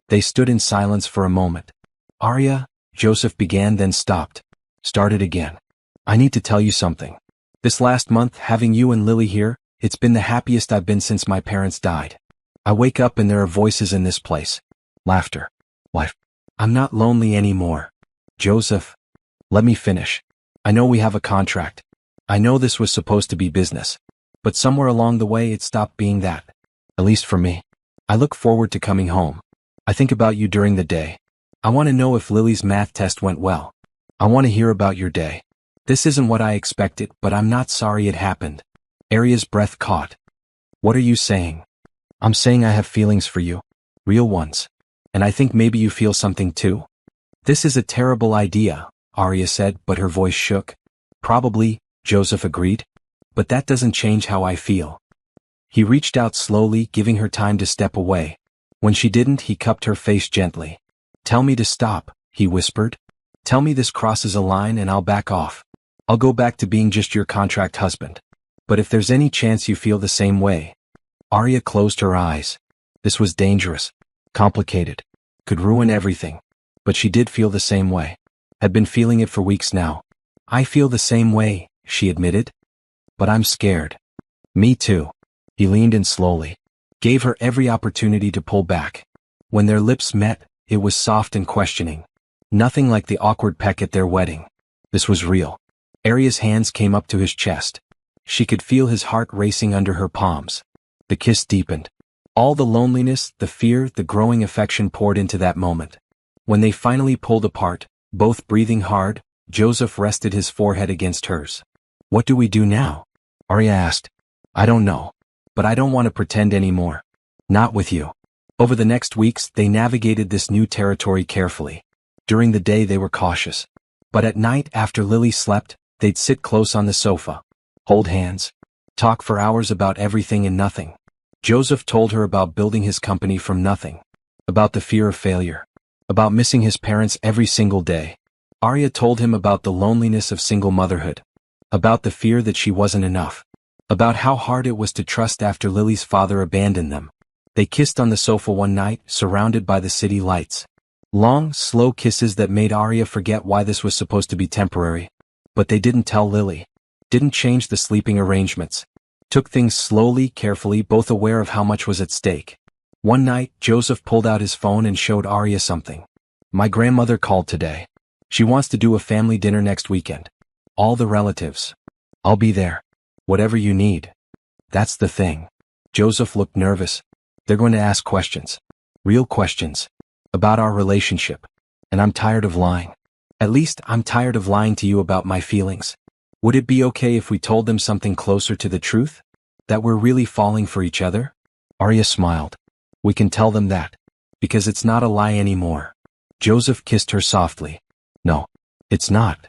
They stood in silence for a moment. "Arya," Joseph began, then stopped. Started again. "I need to tell you something. This last month, having you and Lily here, it's been the happiest I've been since my parents died. I wake up and there are voices in this place. Laughter. Life. I'm not lonely anymore." "Joseph." "Let me finish. I know we have a contract. I know this was supposed to be business. But somewhere along the way it stopped being that. At least for me. I look forward to coming home. I think about you during the day. I want to know if Lily's math test went well. I want to hear about your day. This isn't what I expected, but I'm not sorry it happened." Arya's breath caught. "What are you saying?" "I'm saying I have feelings for you. Real ones. And I think maybe you feel something too." "This is a terrible idea," Arya said, but her voice shook. "Probably," Joseph agreed. "But that doesn't change how I feel." He reached out slowly, giving her time to step away. When she didn't, he cupped her face gently. "Tell me to stop," he whispered. "Tell me this crosses a line and I'll back off. I'll go back to being just your contract husband. But if there's any chance you feel the same way." Arya closed her eyes. This was dangerous. Complicated. Could ruin everything. But she did feel the same way. Had been feeling it for weeks now. "I feel the same way," she admitted. "But I'm scared." "Me too." He leaned in slowly. Gave her every opportunity to pull back. When their lips met, it was soft and questioning. Nothing like the awkward peck at their wedding. This was real. Arya's hands came up to his chest. She could feel his heart racing under her palms. The kiss deepened. All the loneliness, the fear, the growing affection poured into that moment. When they finally pulled apart, both breathing hard, Joseph rested his forehead against hers. What do we do now? Arya asked. I don't know. But I don't want to pretend anymore. Not with you. Over the next weeks, they navigated this new territory carefully. During the day they were cautious. But at night, after Lily slept, they'd sit close on the sofa, hold hands, talk for hours about everything and nothing. Joseph told her about building his company from nothing, about the fear of failure, about missing his parents every single day. Arya told him about the loneliness of single motherhood, about the fear that she wasn't enough, about how hard it was to trust after Lily's father abandoned them. They kissed on the sofa one night, surrounded by the city lights. Long, slow kisses that made Arya forget why this was supposed to be temporary. But they didn't tell Lily. Didn't change the sleeping arrangements. Took things slowly, carefully, both aware of how much was at stake. One night, Joseph pulled out his phone and showed Arya something. My grandmother called today. She wants to do a family dinner next weekend. All the relatives. I'll be there. Whatever you need. That's the thing. Joseph looked nervous. They're going to ask questions. Real questions. About our relationship. And I'm tired of lying. At least, I'm tired of lying to you about my feelings. Would it be okay if we told them something closer to the truth? That we're really falling for each other? Arya smiled. We can tell them that. Because it's not a lie anymore. Joseph kissed her softly. No. It's not.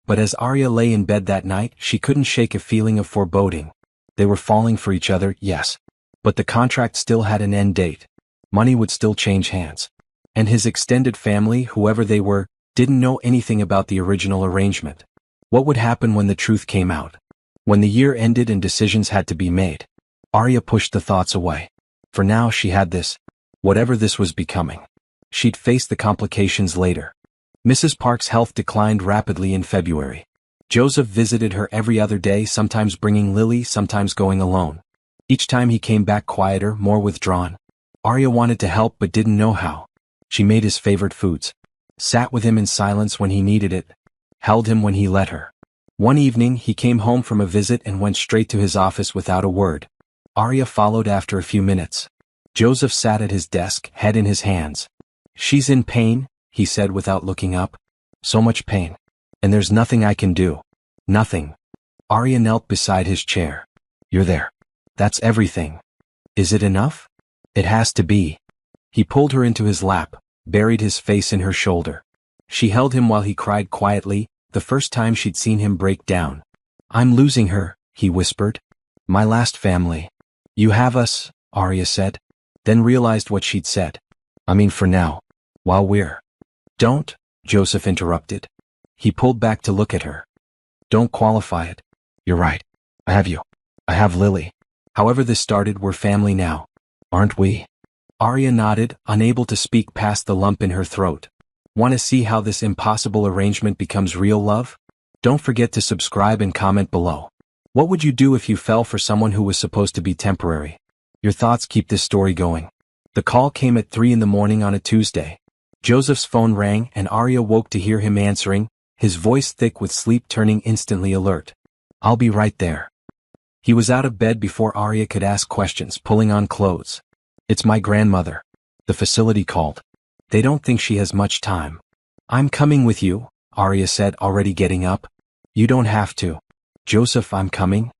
But as Arya lay in bed that night, she couldn't shake a feeling of foreboding. They were falling for each other, yes. But the contract still had an end date. Money would still change hands. And his extended family, whoever they were, didn't know anything about the original arrangement. What would happen when the truth came out? When the year ended and decisions had to be made? Arya pushed the thoughts away. For now she had this. Whatever this was becoming. She'd face the complications later. Mrs. Park's health declined rapidly in February. Joseph visited her every other day, sometimes bringing Lily, sometimes going alone. Each time he came back quieter, more withdrawn. Arya wanted to help but didn't know how. She made his favorite foods. Sat with him in silence when he needed it. Held him when he let her. One evening he came home from a visit and went straight to his office without a word. Arya followed after a few minutes. Joseph sat at his desk, head in his hands. She's in pain, he said without looking up. So much pain. And there's nothing I can do. Nothing. Arya knelt beside his chair. You're there. That's everything. Is it enough? It has to be. He pulled her into his lap, buried his face in her shoulder. She held him while he cried quietly, the first time she'd seen him break down. I'm losing her, he whispered. My last family. You have us, Arya said, then realized what she'd said. I mean for now. While we're. Don't, Joseph interrupted. He pulled back to look at her. Don't qualify it. You're right. I have you. I have Lily. However this started, we're family now. Aren't we? Arya nodded, unable to speak past the lump in her throat. Want to see how this impossible arrangement becomes real love? Don't forget to subscribe and comment below. What would you do if you fell for someone who was supposed to be temporary? Your thoughts keep this story going. The call came at 3 in the morning on a Tuesday. Joseph's phone rang and Arya woke to hear him answering, his voice thick with sleep turning instantly alert. I'll be right there. He was out of bed before Arya could ask questions, pulling on clothes. It's my grandmother. The facility called. They don't think she has much time. I'm coming with you, Arya said, already getting up. You don't have to. Joseph, I'm coming.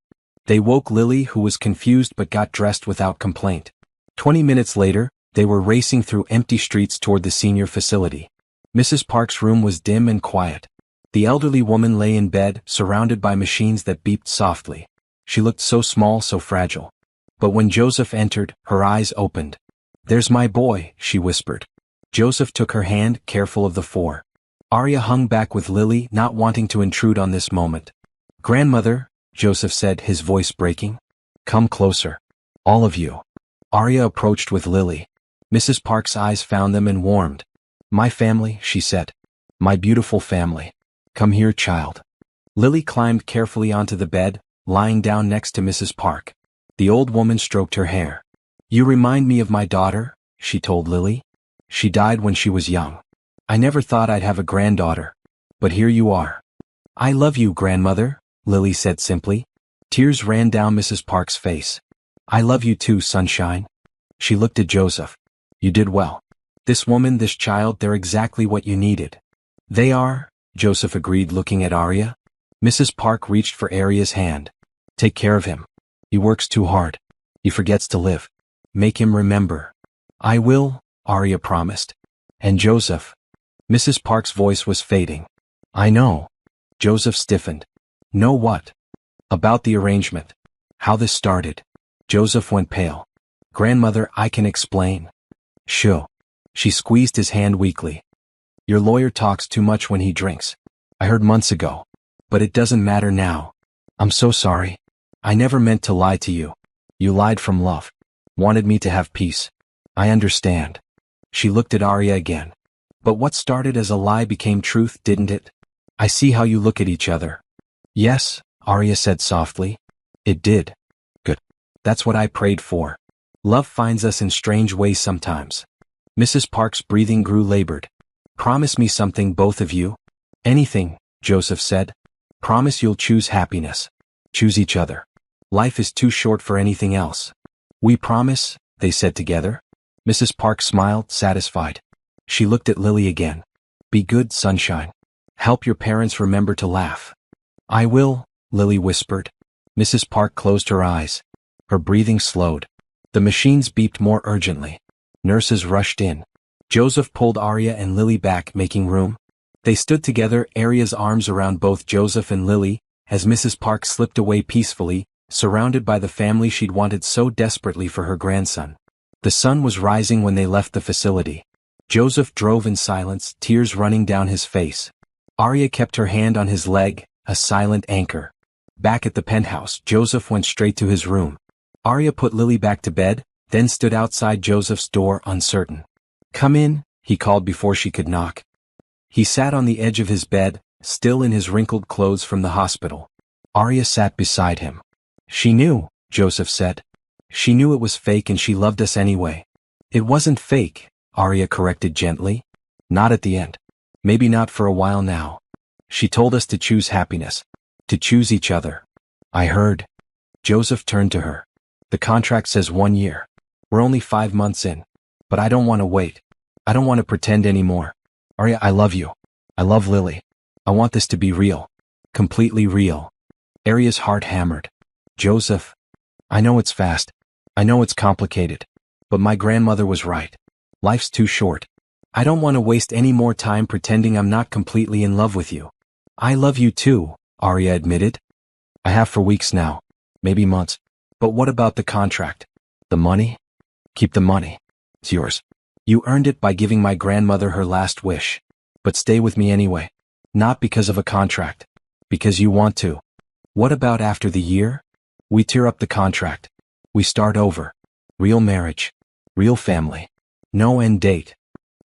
They woke Lily, who was confused but got dressed without complaint. 20 minutes later, they were racing through empty streets toward the senior facility. Mrs. Park's room was dim and quiet. The elderly woman lay in bed, surrounded by machines that beeped softly. She looked so small, so fragile. But when Joseph entered, her eyes opened. There's my boy, she whispered. Joseph took her hand, careful of the four. Arya hung back with Lily, not wanting to intrude on this moment. Grandmother, Joseph said, his voice breaking. Come closer. All of you. Arya approached with Lily. Mrs. Park's eyes found them and warmed. My family, she said. My beautiful family. Come here, child. Lily climbed carefully onto the bed, lying down next to Mrs. Park. The old woman stroked her hair. You remind me of my daughter, she told Lily. She died when she was young. I never thought I'd have a granddaughter. But here you are. I love you, grandmother, Lily said simply. Tears ran down Mrs. Park's face. I love you too, sunshine. She looked at Joseph. You did well. This woman, this child, they're exactly what you needed. They are, Joseph agreed, looking at Arya. Mrs. Park reached for Arya's hand. Take care of him. He works too hard. He forgets to live. Make him remember. I will, Arya promised. And Joseph. Mrs. Park's voice was fading. I know. Joseph stiffened. Know what? About the arrangement. How this started. Joseph went pale. Grandmother, I can explain. Shoo. She squeezed his hand weakly. Your lawyer talks too much when he drinks. I heard months ago. But it doesn't matter now. I'm so sorry. I never meant to lie to you. You lied from love. Wanted me to have peace. I understand. She looked at Arya again. But what started as a lie became truth, didn't it? I see how you look at each other. Yes, Arya said softly. It did. Good. That's what I prayed for. Love finds us in strange ways sometimes. Mrs. Park's breathing grew labored. Promise me something, both of you. Anything, Joseph said. Promise you'll choose happiness. Choose each other. Life is too short for anything else. We promise, they said together. Mrs. Park smiled, satisfied. She looked at Lily again. Be good, sunshine. Help your parents remember to laugh. I will, Lily whispered. Mrs. Park closed her eyes. Her breathing slowed. The machines beeped more urgently. Nurses rushed in. Joseph pulled Arya and Lily back, making room. They stood together, Arya's arms around both Joseph and Lily, as Mrs. Park slipped away peacefully, surrounded by the family she'd wanted so desperately for her grandson. The sun was rising when they left the facility. Joseph drove in silence, tears running down his face. Arya kept her hand on his leg, a silent anchor. Back at the penthouse, Joseph went straight to his room. Arya put Lily back to bed, then stood outside Joseph's door, uncertain. Come in, he called before she could knock. He sat on the edge of his bed, still in his wrinkled clothes from the hospital. Arya sat beside him. She knew, Joseph said. She knew it was fake and she loved us anyway. It wasn't fake, Arya corrected gently. Not at the end. Maybe not for a while now. She told us to choose happiness. To choose each other. I heard. Joseph turned to her. The contract says 1 year. We're only 5 months in. But I don't want to wait. I don't want to pretend anymore. Arya, I love you. I love Lily. I want this to be real. Completely real. Arya's heart hammered. Joseph. I know it's fast. I know it's complicated. But my grandmother was right. Life's too short. I don't want to waste any more time pretending I'm not completely in love with you. I love you too, Arya admitted. I have for weeks now. Maybe months. But what about the contract? The money? Keep the money. It's yours. You earned it by giving my grandmother her last wish. But stay with me anyway. Not because of a contract. Because you want to. What about after the year? We tear up the contract. We start over. Real marriage. Real family. No end date.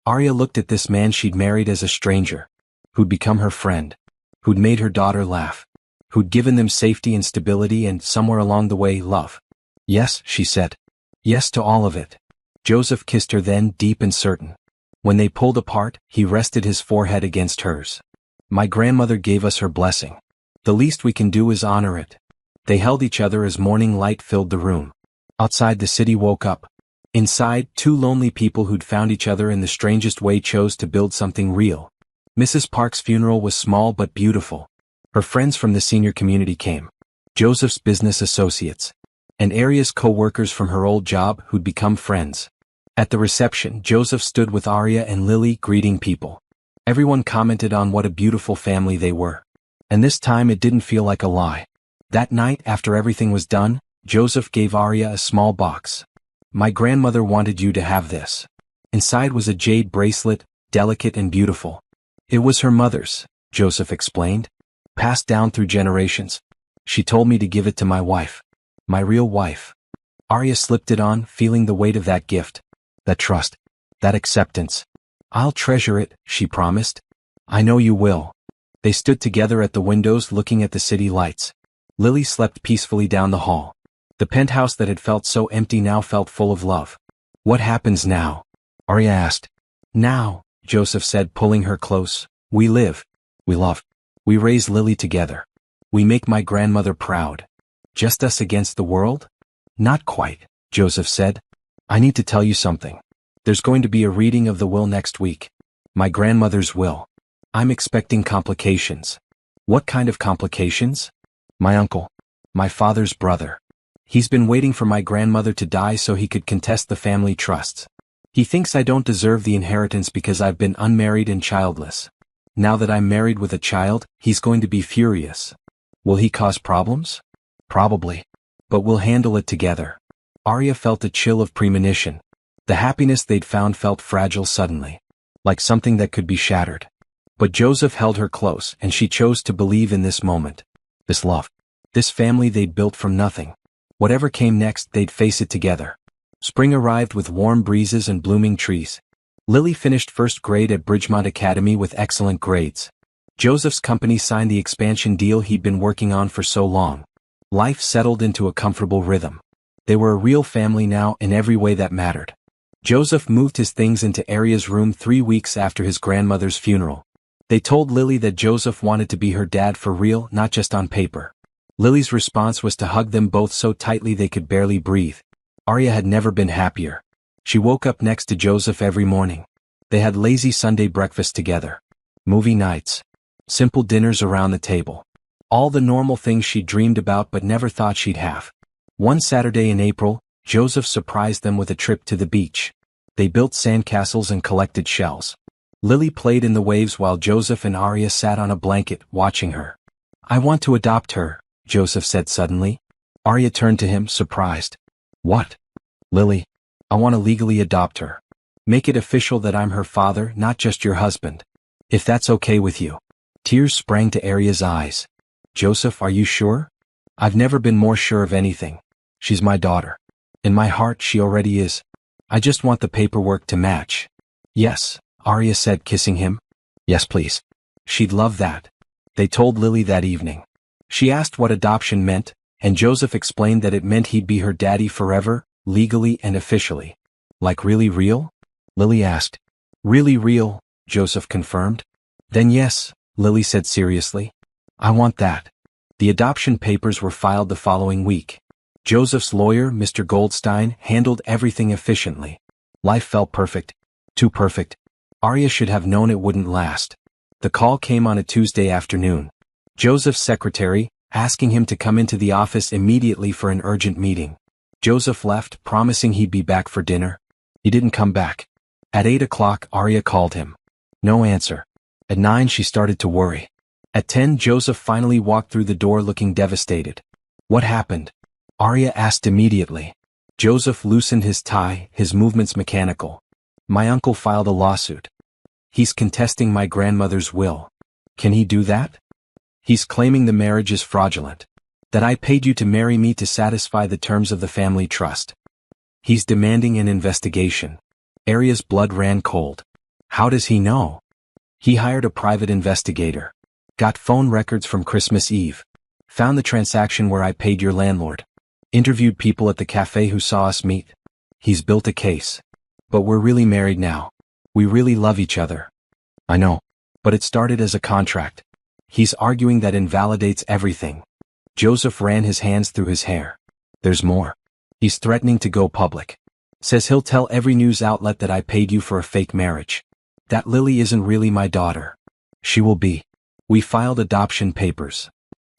Arya looked at this man she'd married as a stranger. Who'd become her friend. Who'd made her daughter laugh. Who'd given them safety and stability and, somewhere along the way, love. Yes, she said. Yes to all of it. Joseph kissed her then, deep and certain. When they pulled apart, he rested his forehead against hers. My grandmother gave us her blessing. The least we can do is honor it. They held each other as morning light filled the room. Outside, the city woke up. Inside, 2 lonely people who'd found each other in the strangest way chose to build something real. Mrs. Park's funeral was small but beautiful. Her friends from the senior community came. Joseph's business associates. And Arya's co-workers from her old job who'd become friends. At the reception, Joseph stood with Arya and Lily, greeting people. Everyone commented on what a beautiful family they were. And this time it didn't feel like a lie. That night, after everything was done, Joseph gave Arya a small box. My grandmother wanted you to have this. Inside was a jade bracelet, delicate and beautiful. It was her mother's, Joseph explained. Passed down through generations. She told me to give it to my wife. My real wife. Arya slipped it on, feeling the weight of that gift. That trust. That acceptance. I'll treasure it, she promised. I know you will. They stood together at the windows looking at the city lights. Lily slept peacefully down the hall. The penthouse that had felt so empty now felt full of love. What happens now? Arya asked. Now, Joseph said, pulling her close. We live. We love. We raise Lily together. We make my grandmother proud. Just us against the world? Not quite, Joseph said. I need to tell you something. There's going to be a reading of the will next week. My grandmother's will. I'm expecting complications. What kind of complications? My uncle. My father's brother. He's been waiting for my grandmother to die so he could contest the family trusts. He thinks I don't deserve the inheritance because I've been unmarried and childless. Now that I'm married with a child, he's going to be furious. Will he cause problems? Probably. But we'll handle it together. Arya felt a chill of premonition. The happiness they'd found felt fragile suddenly. Like something that could be shattered. But Joseph held her close and she chose to believe in this moment. This love. This family they'd built from nothing. Whatever came next, they'd face it together. Spring arrived with warm breezes and blooming trees. Lily finished first grade at Bridgemont Academy with excellent grades. Joseph's company signed the expansion deal he'd been working on for so long. Life settled into a comfortable rhythm. They were a real family now in every way that mattered. Joseph moved his things into Arya's room 3 weeks after his grandmother's funeral. They told Lily that Joseph wanted to be her dad for real, not just on paper. Lily's response was to hug them both so tightly they could barely breathe. Arya had never been happier. She woke up next to Joseph every morning. They had lazy Sunday breakfast together. Movie nights. Simple dinners around the table. All the normal things she dreamed about but never thought she'd have. One Saturday in April, Joseph surprised them with a trip to the beach. They built sandcastles and collected shells. Lily played in the waves while Joseph and Arya sat on a blanket, watching her. I want to adopt her, Joseph said suddenly. Arya turned to him, surprised. What? Lily. I want to legally adopt her. Make it official that I'm her father, not just your husband. If that's okay with you. Tears sprang to Arya's eyes. Joseph, are you sure? I've never been more sure of anything. She's my daughter. In my heart, she already is. I just want the paperwork to match. Yes, Arya said, kissing him. Yes, please. She'd love that. They told Lily that evening. She asked what adoption meant, and Joseph explained that it meant he'd be her daddy forever, legally and officially. Like really real? Lily asked. Really real, Joseph confirmed. Then yes, Lily said seriously. I want that. The adoption papers were filed the following week. Joseph's lawyer, Mr. Goldstein, handled everything efficiently. Life felt perfect. Too perfect. Arya should have known it wouldn't last. The call came on a Tuesday afternoon. Joseph's secretary, asking him to come into the office immediately for an urgent meeting. Joseph left, promising he'd be back for dinner. He didn't come back. At 8 o'clock, Arya called him. No answer. At 9 she started to worry. At 10 Joseph finally walked through the door looking devastated. What happened? Arya asked immediately. Joseph loosened his tie, his movements mechanical. My uncle filed a lawsuit. He's contesting my grandmother's will. Can he do that? He's claiming the marriage is fraudulent. That I paid you to marry me to satisfy the terms of the family trust. He's demanding an investigation. Arya's blood ran cold. How does he know? He hired a private investigator. Got phone records from Christmas Eve. Found the transaction where I paid your landlord. Interviewed people at the cafe who saw us meet. He's built a case. But we're really married now. We really love each other. I know. But it started as a contract. He's arguing that invalidates everything. Joseph ran his hands through his hair. There's more. He's threatening to go public. Says he'll tell every news outlet that I paid you for a fake marriage. That Lily isn't really my daughter. She will be. We filed adoption papers.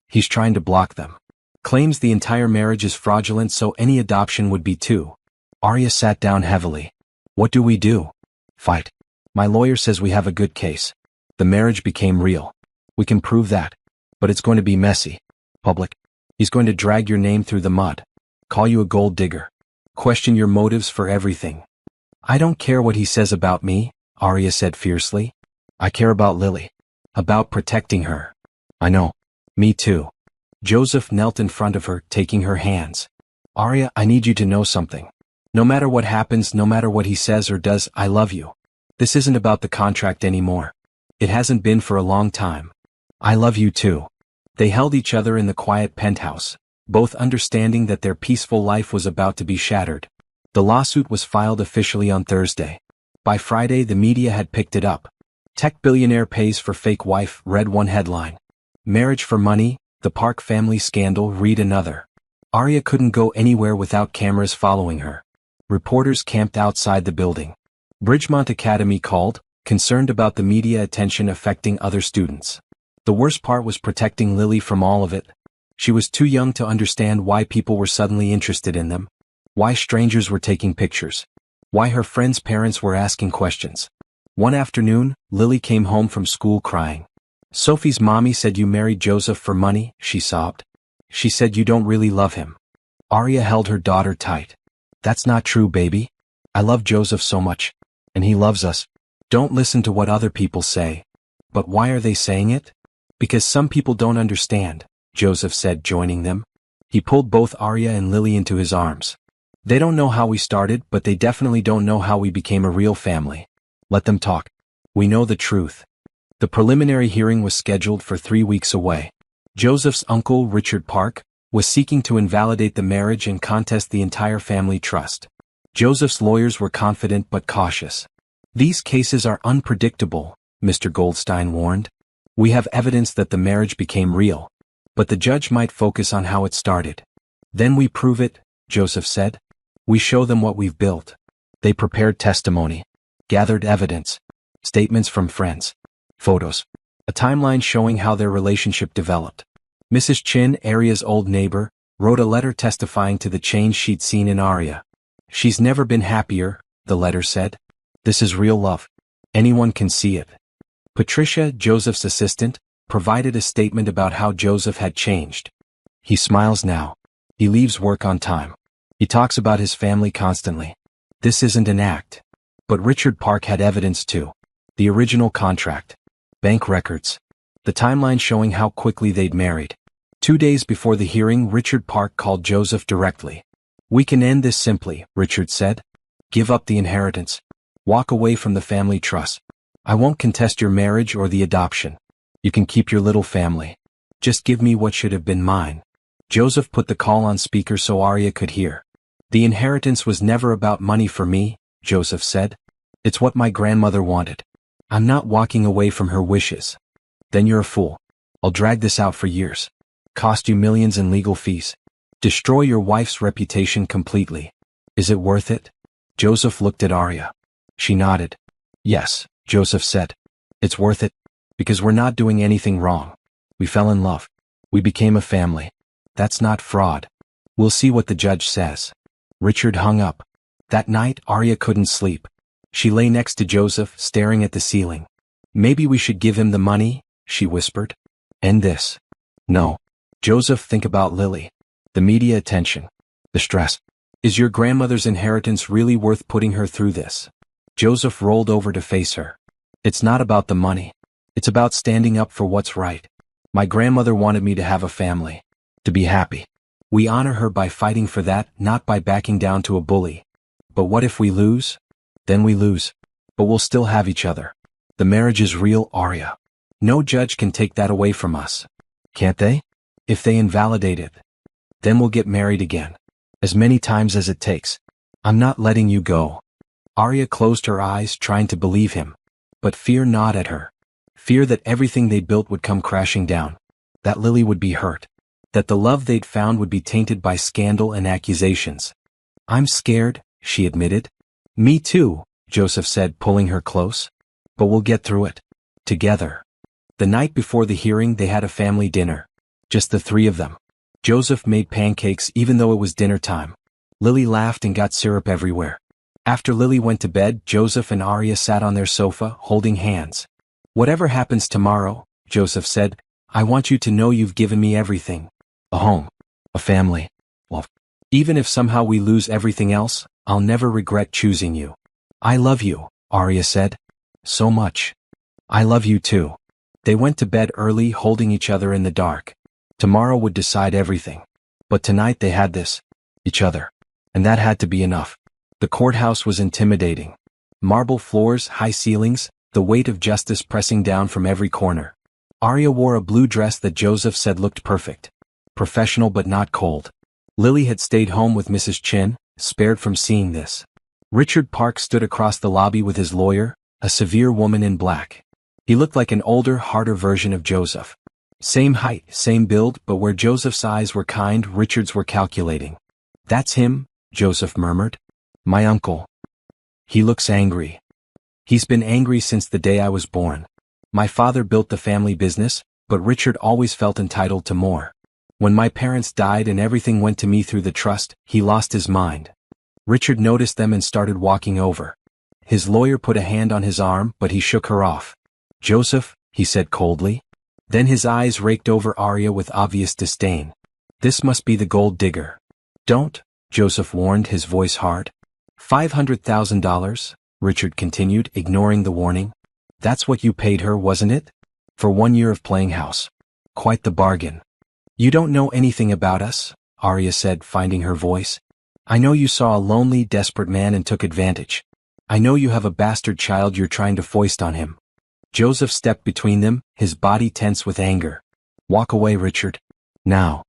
He's trying to block them. Claims the entire marriage is fraudulent so any adoption would be too. Arya sat down heavily. What do we do? Fight. My lawyer says we have a good case. The marriage became real. We can prove that. But it's going to be messy. Public. He's going to drag your name through the mud. Call you a gold digger. Question your motives for everything. I don't care what he says about me, Arya said fiercely. I care about Lily. About protecting her. I know. Me too. Joseph knelt in front of her, taking her hands. Arya, I need you to know something. No matter what happens, no matter what he says or does, I love you. This isn't about the contract anymore. It hasn't been for a long time. I love you too. They held each other in the quiet penthouse, both understanding that their peaceful life was about to be shattered. The lawsuit was filed officially on Thursday. By Friday, the media had picked it up. Tech billionaire pays for fake wife, read one headline. Marriage for money, the Park family scandal, read another. Arya couldn't go anywhere without cameras following her. Reporters camped outside the building. Bridgemont Academy called, concerned about the media attention affecting other students. The worst part was protecting Lily from all of it. She was too young to understand why people were suddenly interested in them, why strangers were taking pictures, why her friends' parents were asking questions. One afternoon, Lily came home from school crying. "Sophie's mommy said you married Joseph for money," she sobbed. "She said you don't really love him." Arya held her daughter tight. "That's not true, baby. I love Joseph so much. And he loves us. Don't listen to what other people say." "But why are they saying it?" "Because some people don't understand," Joseph said, joining them. He pulled both Arya and Lily into his arms. "They don't know how we started, but they definitely don't know how we became a real family. Let them talk. We know the truth." The preliminary hearing was scheduled for 3 weeks away. Joseph's uncle, Richard Park, was seeking to invalidate the marriage and contest the entire family trust. Joseph's lawyers were confident but cautious. "These cases are unpredictable," Mr. Goldstein warned. "We have evidence that the marriage became real, but the judge might focus on how it started." "Then we prove it," Joseph said. "We show them what we've built." They prepared testimony, gathered evidence, statements from friends, photos, a timeline showing how their relationship developed. Mrs. Chin, Arya's old neighbor, wrote a letter testifying to the change she'd seen in Arya. "She's never been happier," the letter said. "This is real love. Anyone can see it." Patricia, Joseph's assistant, provided a statement about how Joseph had changed. "He smiles now. He leaves work on time. He talks about his family constantly. This isn't an act." But Richard Park had evidence too. The original contract, bank records, the timeline showing how quickly they'd married. 2 days before the hearing, Richard Park called Joseph directly. "We can end this simply," Richard said. "Give up the inheritance. Walk away from the family trust. I won't contest your marriage or the adoption. You can keep your little family. Just give me what should have been mine." Joseph put the call on speaker so Arya could hear. "The inheritance was never about money for me," Joseph said. "It's what my grandmother wanted. I'm not walking away from her wishes." "Then you're a fool. I'll drag this out for years. Cost you millions in legal fees. Destroy your wife's reputation completely. Is it worth it?" Joseph looked at Arya. She nodded. "Yes," Joseph said. "It's worth it. Because we're not doing anything wrong. We fell in love. We became a family. That's not fraud. We'll see what the judge says." Richard hung up. That night, Arya couldn't sleep. She lay next to Joseph, staring at the ceiling. "Maybe we should give him the money," she whispered. "End this." "No. Joseph, think about Lily. The media attention. The stress. Is your grandmother's inheritance really worth putting her through this?" Joseph rolled over to face her. "It's not about the money. It's about standing up for what's right. My grandmother wanted me to have a family. To be happy. We honor her by fighting for that, not by backing down to a bully. But what if we lose? Then we lose. But we'll still have each other. The marriage is real, Arya. No judge can take that away from us. Can't they? If they invalidate it. Then we'll get married again. As many times as it takes. I'm not letting you go." Arya closed her eyes, trying to believe him. But fear gnawed at her. Fear that everything they built would come crashing down. That Lily would be hurt. That the love they'd found would be tainted by scandal and accusations. "I'm scared," she admitted. "Me too," Joseph said, pulling her close. "But we'll get through it. Together." The night before the hearing, they had a family dinner. Just the three of them. Joseph made pancakes even though it was dinner time. Lily laughed and got syrup everywhere. After Lily went to bed, Joseph and Arya sat on their sofa, holding hands. "Whatever happens tomorrow," Joseph said, "I want you to know you've given me everything. A home. A family. Love. Even if somehow we lose everything else, I'll never regret choosing you." "I love you," Arya said. "So much." "I love you too." They went to bed early, holding each other in the dark. Tomorrow would decide everything. But tonight they had this. Each other. And that had to be enough. The courthouse was intimidating. Marble floors, high ceilings, the weight of justice pressing down from every corner. Arya wore a blue dress that Joseph said looked perfect. Professional but not cold. Lily had stayed home with Mrs. Chin, spared from seeing this. Richard Park stood across the lobby with his lawyer, a severe woman in black. He looked like an older, harder version of Joseph. Same height, same build, but where Joseph's eyes were kind, Richard's were calculating. "That's him," Joseph murmured. "My uncle. He looks angry. He's been angry since the day I was born. My father built the family business, but Richard always felt entitled to more. When my parents died and everything went to me through the trust, he lost his mind. Richard noticed them and started walking over. His lawyer put a hand on his arm, but he shook her off. "Joseph," he said coldly. Then his eyes raked over Arya with obvious disdain. "This must be the gold digger." "Don't," Joseph warned, his voice hard. $500,000, Richard continued, ignoring the warning. "That's what you paid her, wasn't it? For 1 year of playing house. Quite the bargain." "You don't know anything about us," Arya said, finding her voice. "I know you saw a lonely, desperate man and took advantage. I know you have a bastard child you're trying to foist on him." Joseph stepped between them, his body tense with anger. "Walk away, Richard. Now.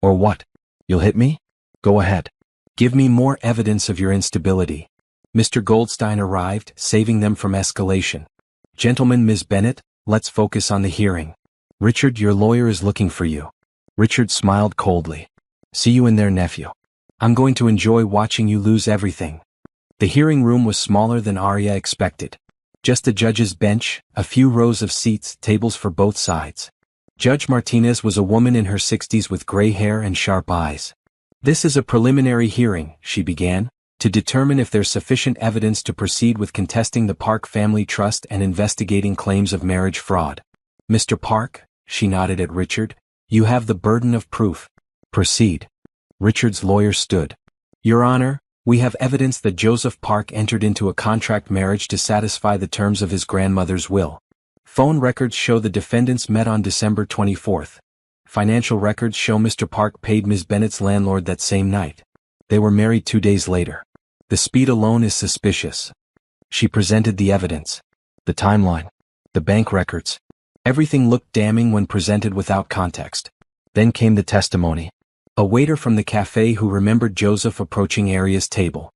Or what? You'll hit me? Go ahead. Give me more evidence of your instability." Mr. Goldstein arrived, saving them from escalation. "Gentlemen, Ms. Bennett, let's focus on the hearing. Richard, your lawyer is looking for you." Richard smiled coldly. "See you in there, nephew. I'm going to enjoy watching you lose everything." The hearing room was smaller than Arya expected. Just a judge's bench, a few rows of seats, tables for both sides. Judge Martinez was a woman in her 60s with gray hair and sharp eyes. "This is a preliminary hearing," she began, "to determine if there's sufficient evidence to proceed with contesting the Park family trust and investigating claims of marriage fraud. Mr. Park," she nodded at Richard, "you have the burden of proof. Proceed." Richard's lawyer stood. "Your Honor, we have evidence that Joseph Park entered into a contract marriage to satisfy the terms of his grandmother's will. Phone records show the defendants met on December 24th. Financial records show Mr. Park paid Ms. Bennett's landlord that same night. They were married 2 days later. The speed alone is suspicious." She presented the evidence. The timeline. The bank records. Everything looked damning when presented without context. Then came the testimony. A waiter from the cafe who remembered Joseph approaching Arya's table.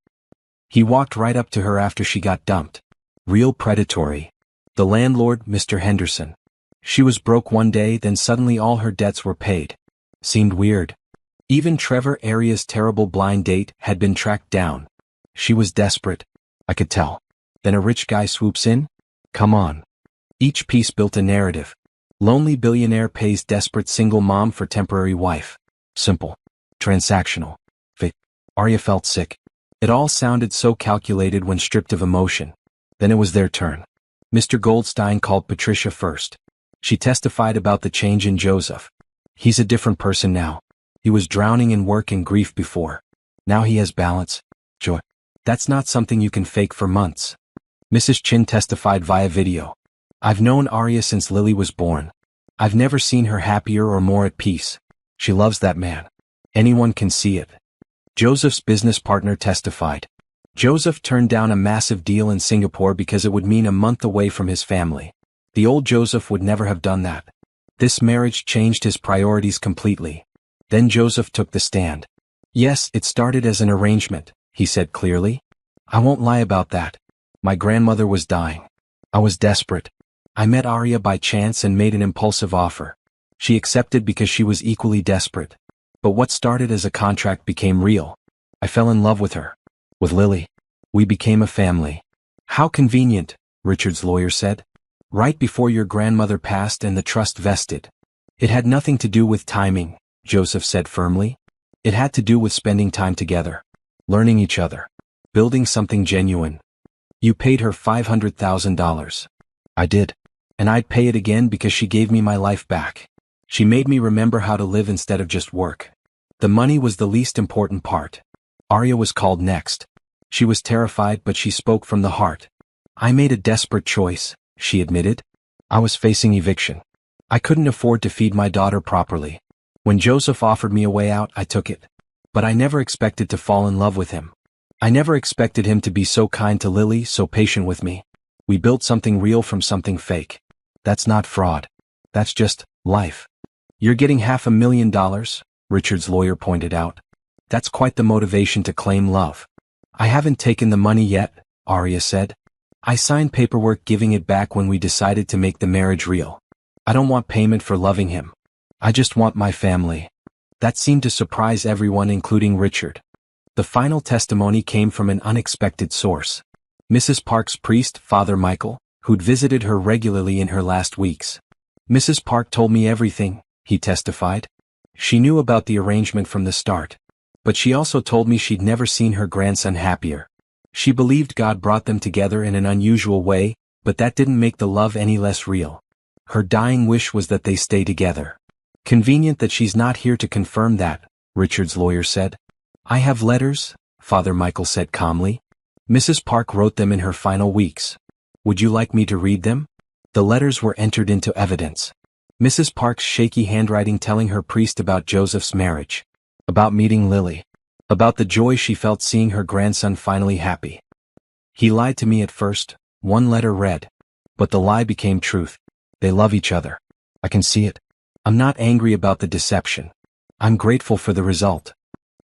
He walked right up to her after she got dumped. Real predatory. The landlord, Mr. Henderson. She was broke one day, then suddenly all her debts were paid. Seemed weird. Even Trevor, Arya's terrible blind date, had been tracked down. She was desperate. I could tell. Then a rich guy swoops in? Come on. Each piece built a narrative. Lonely billionaire pays desperate single mom for temporary wife. Simple. Transactional. Fake. Arya felt sick. It all sounded so calculated when stripped of emotion. Then it was their turn. Mr. Goldstein called Patricia first. She testified about the change in Joseph. He's a different person now. He was drowning in work and grief before. Now he has balance, joy. That's not something you can fake for months. Mrs. Chin testified via video. I've known Arya since Lily was born. I've never seen her happier or more at peace. She loves that man. Anyone can see it. Joseph's business partner testified. Joseph turned down a massive deal in Singapore because it would mean a month away from his family. The old Joseph would never have done that. This marriage changed his priorities completely. Then Joseph took the stand. Yes, it started as an arrangement, he said clearly. I won't lie about that. My grandmother was dying. I was desperate. I met Arya by chance and made an impulsive offer. She accepted because she was equally desperate. But what started as a contract became real. I fell in love with her. With Lily. We became a family. How convenient, Richard's lawyer said. Right before your grandmother passed and the trust vested. It had nothing to do with timing, Joseph said firmly. It had to do with spending time together. Learning each other. Building something genuine. You paid her $500,000. I did. And I'd pay it again because she gave me my life back. She made me remember how to live instead of just work. The money was the least important part. Arya was called next. She was terrified, but she spoke from the heart. I made a desperate choice, she admitted. I was facing eviction. I couldn't afford to feed my daughter properly. When Joseph offered me a way out, I took it. But I never expected to fall in love with him. I never expected him to be so kind to Lily, so patient with me. We built something real from something fake. That's not fraud. That's just life. You're getting $500,000, Richard's lawyer pointed out. That's quite the motivation to claim love. I haven't taken the money yet, Arya said. I signed paperwork giving it back when we decided to make the marriage real. I don't want payment for loving him. I just want my family. That seemed to surprise everyone, including Richard. The final testimony came from an unexpected source. Mrs. Park's priest, Father Michael, who'd visited her regularly in her last weeks. Mrs. Park told me everything, he testified. She knew about the arrangement from the start. But she also told me she'd never seen her grandson happier. She believed God brought them together in an unusual way, but that didn't make the love any less real. Her dying wish was that they stay together. Convenient that she's not here to confirm that, Richard's lawyer said. I have letters, Father Michael said calmly. Mrs. Park wrote them in her final weeks. Would you like me to read them? The letters were entered into evidence. Mrs. Park's shaky handwriting telling her priest about Joseph's marriage. About meeting Lily. About the joy she felt seeing her grandson finally happy. He lied to me at first, one letter read. But the lie became truth. They love each other. I can see it. I'm not angry about the deception. I'm grateful for the result.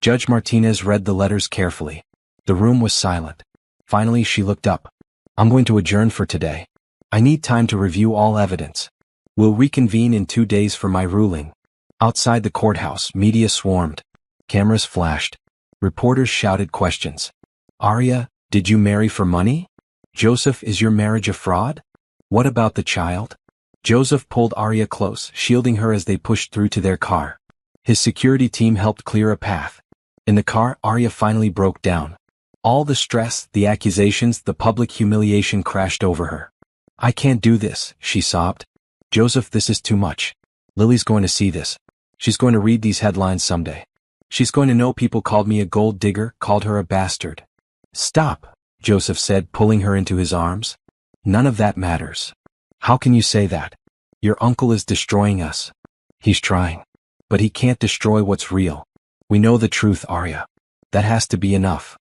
Judge Martinez read the letters carefully. The room was silent. Finally she looked up. I'm going to adjourn for today. I need time to review all evidence. We'll reconvene in 2 days for my ruling. Outside the courthouse, media swarmed. Cameras flashed. Reporters shouted questions. Arya, did you marry for money? Joseph, is your marriage a fraud? What about the child? Joseph pulled Arya close, shielding her as they pushed through to their car. His security team helped clear a path. In the car, Arya finally broke down. All the stress, the accusations, the public humiliation crashed over her. I can't do this, she sobbed. Joseph, this is too much. Lily's going to see this. She's going to read these headlines someday. She's going to know people called me a gold digger, called her a bastard. Stop, Joseph said, pulling her into his arms. None of that matters. How can you say that? Your uncle is destroying us. He's trying. But he can't destroy what's real. We know the truth, Arya. That has to be enough.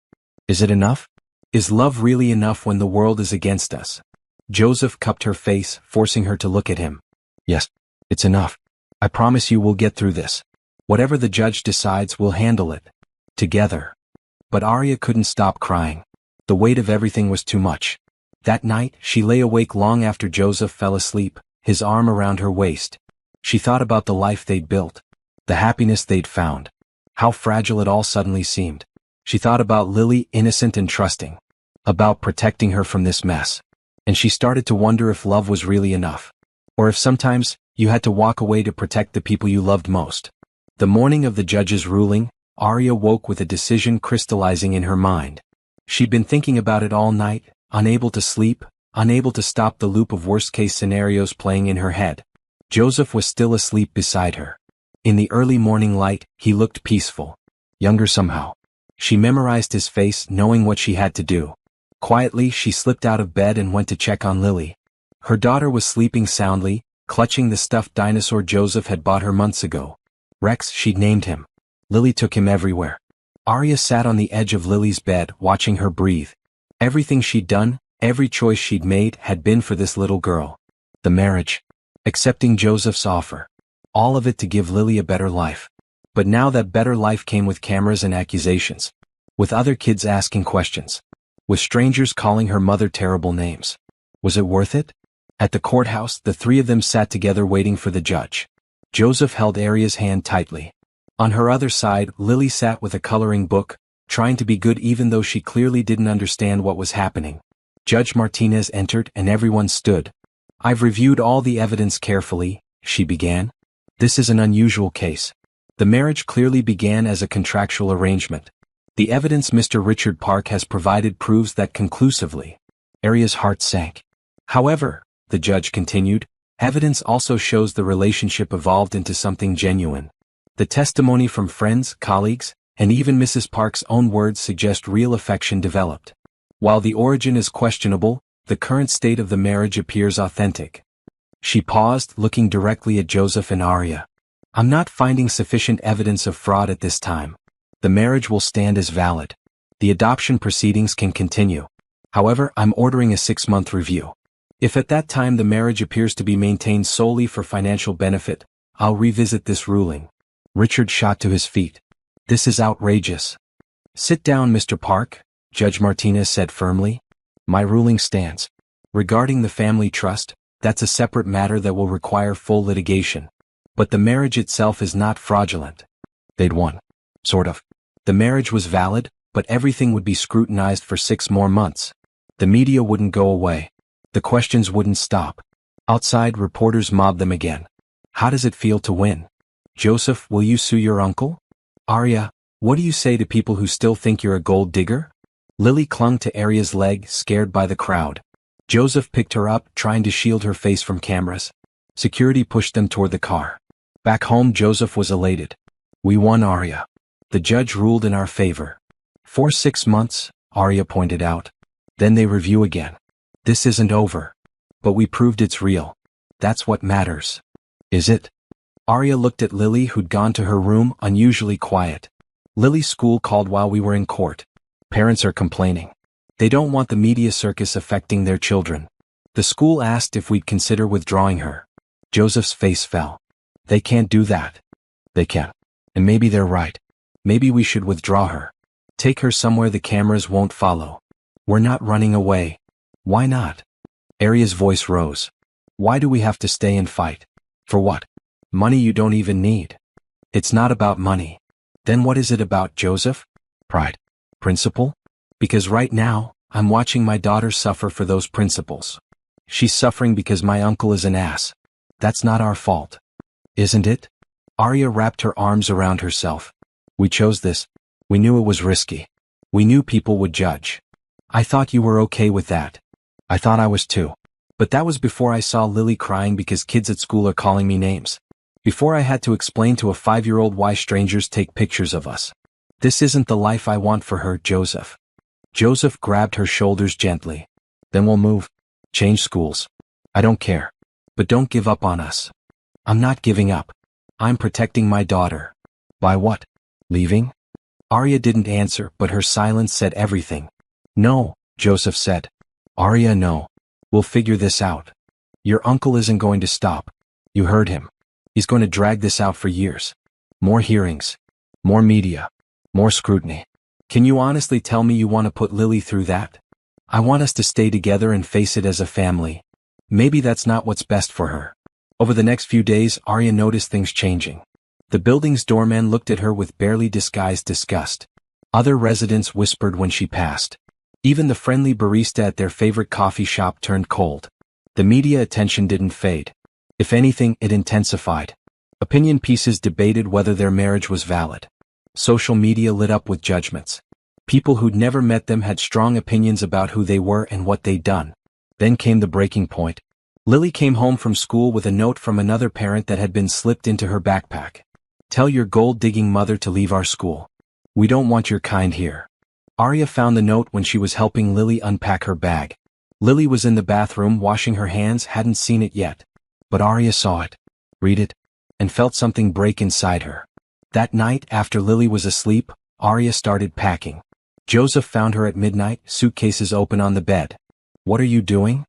Is it enough? Is love really enough when the world is against us? Joseph cupped her face, forcing her to look at him. Yes, it's enough. I promise you we'll get through this. Whatever the judge decides, we'll handle it. Together. But Arya couldn't stop crying. The weight of everything was too much. That night, she lay awake long after Joseph fell asleep, his arm around her waist. She thought about the life they'd built. The happiness they'd found. How fragile it all suddenly seemed. She thought about Lily, innocent and trusting. About protecting her from this mess. And she started to wonder if love was really enough. Or if sometimes, you had to walk away to protect the people you loved most. The morning of the judge's ruling, Arya woke with a decision crystallizing in her mind. She'd been thinking about it all night, unable to sleep, unable to stop the loop of worst-case scenarios playing in her head. Joseph was still asleep beside her. In the early morning light, he looked peaceful. Younger somehow. She memorized his face, knowing what she had to do. Quietly, she slipped out of bed and went to check on Lily. Her daughter was sleeping soundly, clutching the stuffed dinosaur Joseph had bought her months ago. Rex, she'd named him. Lily took him everywhere. Arya sat on the edge of Lily's bed, watching her breathe. Everything she'd done, every choice she'd made, had been for this little girl. The marriage. Accepting Joseph's offer. All of it to give Lily a better life. But now that better life came with cameras and accusations. With other kids asking questions. With strangers calling her mother terrible names. Was it worth it? At the courthouse, the three of them sat together waiting for the judge. Joseph held Arya's hand tightly. On her other side, Lily sat with a coloring book, trying to be good even though she clearly didn't understand what was happening. Judge Martinez entered and everyone stood. I've reviewed all the evidence carefully, she began. This is an unusual case. The marriage clearly began as a contractual arrangement. The evidence Mr. Richard Park has provided proves that conclusively. Arya's heart sank. However, the judge continued, evidence also shows the relationship evolved into something genuine. The testimony from friends, colleagues, and even Mrs. Park's own words suggest real affection developed. While the origin is questionable, the current state of the marriage appears authentic. She paused, looking directly at Joseph and Arya. I'm not finding sufficient evidence of fraud at this time. The marriage will stand as valid. The adoption proceedings can continue. However, I'm ordering a 6-month review. If at that time the marriage appears to be maintained solely for financial benefit, I'll revisit this ruling. Richard shot to his feet. This is outrageous. Sit down, Mr. Park, Judge Martinez said firmly. My ruling stands. Regarding the family trust, that's a separate matter that will require full litigation. But the marriage itself is not fraudulent. They'd won. Sort of. The marriage was valid, but everything would be scrutinized for 6 more months. The media wouldn't go away. The questions wouldn't stop. Outside, reporters mobbed them again. How does it feel to win? Joseph, will you sue your uncle? Arya, what do you say to people who still think you're a gold digger? Lily clung to Arya's leg, scared by the crowd. Joseph picked her up, trying to shield her face from cameras. Security pushed them toward the car. Back home, Joseph was elated. We won, Arya. The judge ruled in our favor. For 6 months, Arya pointed out. Then they review again. This isn't over. But we proved it's real. That's what matters. Is it? Arya looked at Lily, who'd gone to her room, unusually quiet. Lily's school called while we were in court. Parents are complaining. They don't want the media circus affecting their children. The school asked if we'd consider withdrawing her. Joseph's face fell. They can't do that. They can. And maybe they're right. Maybe we should withdraw her. Take her somewhere the cameras won't follow. We're not running away. Why not? Arya's voice rose. Why do we have to stay and fight? For what? Money you don't even need. It's not about money. Then what is it about, Joseph? Pride. Principle? Because right now, I'm watching my daughter suffer for those principles. She's suffering because my uncle is an ass. That's not our fault. Isn't it? Arya wrapped her arms around herself. We chose this. We knew it was risky. We knew people would judge. I thought you were okay with that. I thought I was too. But that was before I saw Lily crying because kids at school are calling me names. Before I had to explain to a 5-year-old why strangers take pictures of us. This isn't the life I want for her, Joseph. Joseph grabbed her shoulders gently. Then we'll move. Change schools. I don't care. But don't give up on us. I'm not giving up. I'm protecting my daughter. By what? Leaving? Arya didn't answer, but her silence said everything. No, Joseph said. Arya, no. We'll figure this out. Your uncle isn't going to stop. You heard him. He's going to drag this out for years. More hearings. More media. More scrutiny. Can you honestly tell me you want to put Lily through that? I want us to stay together and face it as a family. Maybe that's not what's best for her. Over the next few days, Arya noticed things changing. The building's doorman looked at her with barely disguised disgust. Other residents whispered when she passed. Even the friendly barista at their favorite coffee shop turned cold. The media attention didn't fade. If anything, it intensified. Opinion pieces debated whether their marriage was valid. Social media lit up with judgments. People who'd never met them had strong opinions about who they were and what they'd done. Then came the breaking point. Lily came home from school with a note from another parent that had been slipped into her backpack. Tell your gold-digging mother to leave our school. We don't want your kind here. Arya found the note when she was helping Lily unpack her bag. Lily was in the bathroom washing her hands, hadn't seen it yet. But Arya saw it, read it, and felt something break inside her. That night, after Lily was asleep, Arya started packing. Joseph found her at midnight, suitcases open on the bed. What are you doing?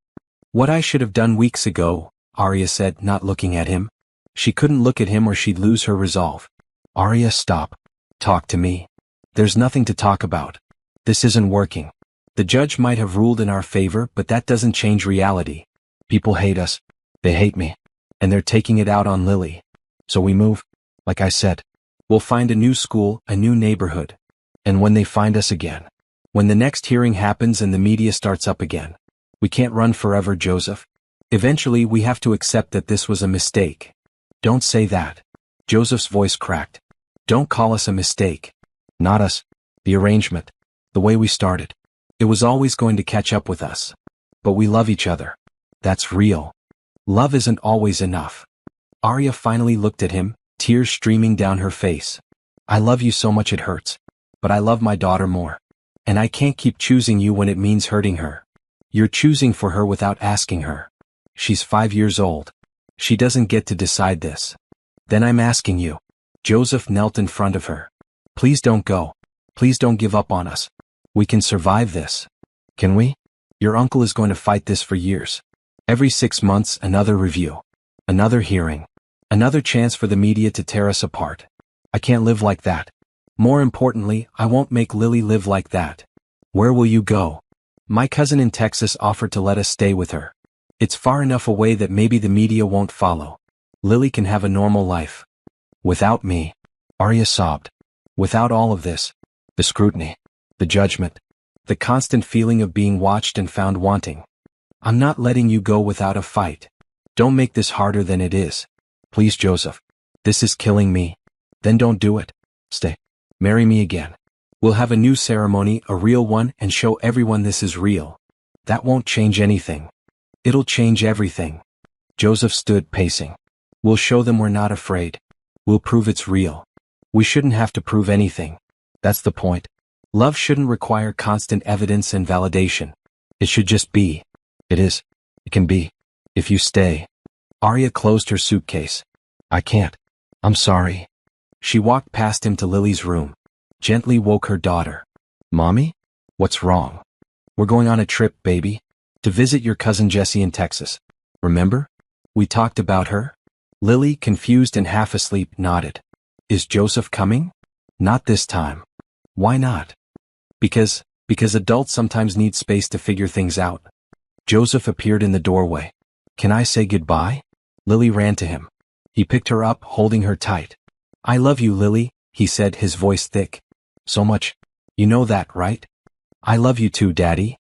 What I should have done weeks ago, Arya said, not looking at him. She couldn't look at him or she'd lose her resolve. Arya, stop. Talk to me. There's nothing to talk about. This isn't working. The judge might have ruled in our favor, but that doesn't change reality. People hate us. They hate me. And they're taking it out on Lily. So we move. Like I said. We'll find a new school, a new neighborhood. And when they find us again. When the next hearing happens and the media starts up again. We can't run forever, Joseph. Eventually we have to accept that this was a mistake. Don't say that. Joseph's voice cracked. Don't call us a mistake. Not us. The arrangement. The way we started. It was always going to catch up with us. But we love each other. That's real. Love isn't always enough. Arya finally looked at him, tears streaming down her face. I love you so much it hurts. But I love my daughter more. And I can't keep choosing you when it means hurting her. You're choosing for her without asking her. She's 5 years old. She doesn't get to decide this. Then I'm asking you. Joseph knelt in front of her. Please don't go. Please don't give up on us. We can survive this. Can we? Your uncle is going to fight this for years. Every 6 months, another review. Another hearing. Another chance for the media to tear us apart. I can't live like that. More importantly, I won't make Lily live like that. Where will you go? My cousin in Texas offered to let us stay with her. It's far enough away that maybe the media won't follow. Lily can have a normal life. Without me. Arya sobbed. Without all of this. The scrutiny. The judgment. The constant feeling of being watched and found wanting. I'm not letting you go without a fight. Don't make this harder than it is. Please, Joseph. This is killing me. Then don't do it. Stay. Marry me again. We'll have a new ceremony, a real one, and show everyone this is real. That won't change anything. It'll change everything. Joseph stood pacing. We'll show them we're not afraid. We'll prove it's real. We shouldn't have to prove anything. That's the point. Love shouldn't require constant evidence and validation. It should just be. It is. It can be. If you stay. Arya closed her suitcase. I can't. I'm sorry. She walked past him to Lily's room. Gently woke her daughter. Mommy? What's wrong? We're going on a trip, baby. To visit your cousin Jessie in Texas. Remember? We talked about her? Lily, confused and half asleep, nodded. Is Joseph coming? Not this time. Why not? Because adults sometimes need space to figure things out. Joseph appeared in the doorway. Can I say goodbye? Lily ran to him. He picked her up, holding her tight. I love you, Lily, he said, his voice thick. So much. You know that, right? I love you too, Daddy.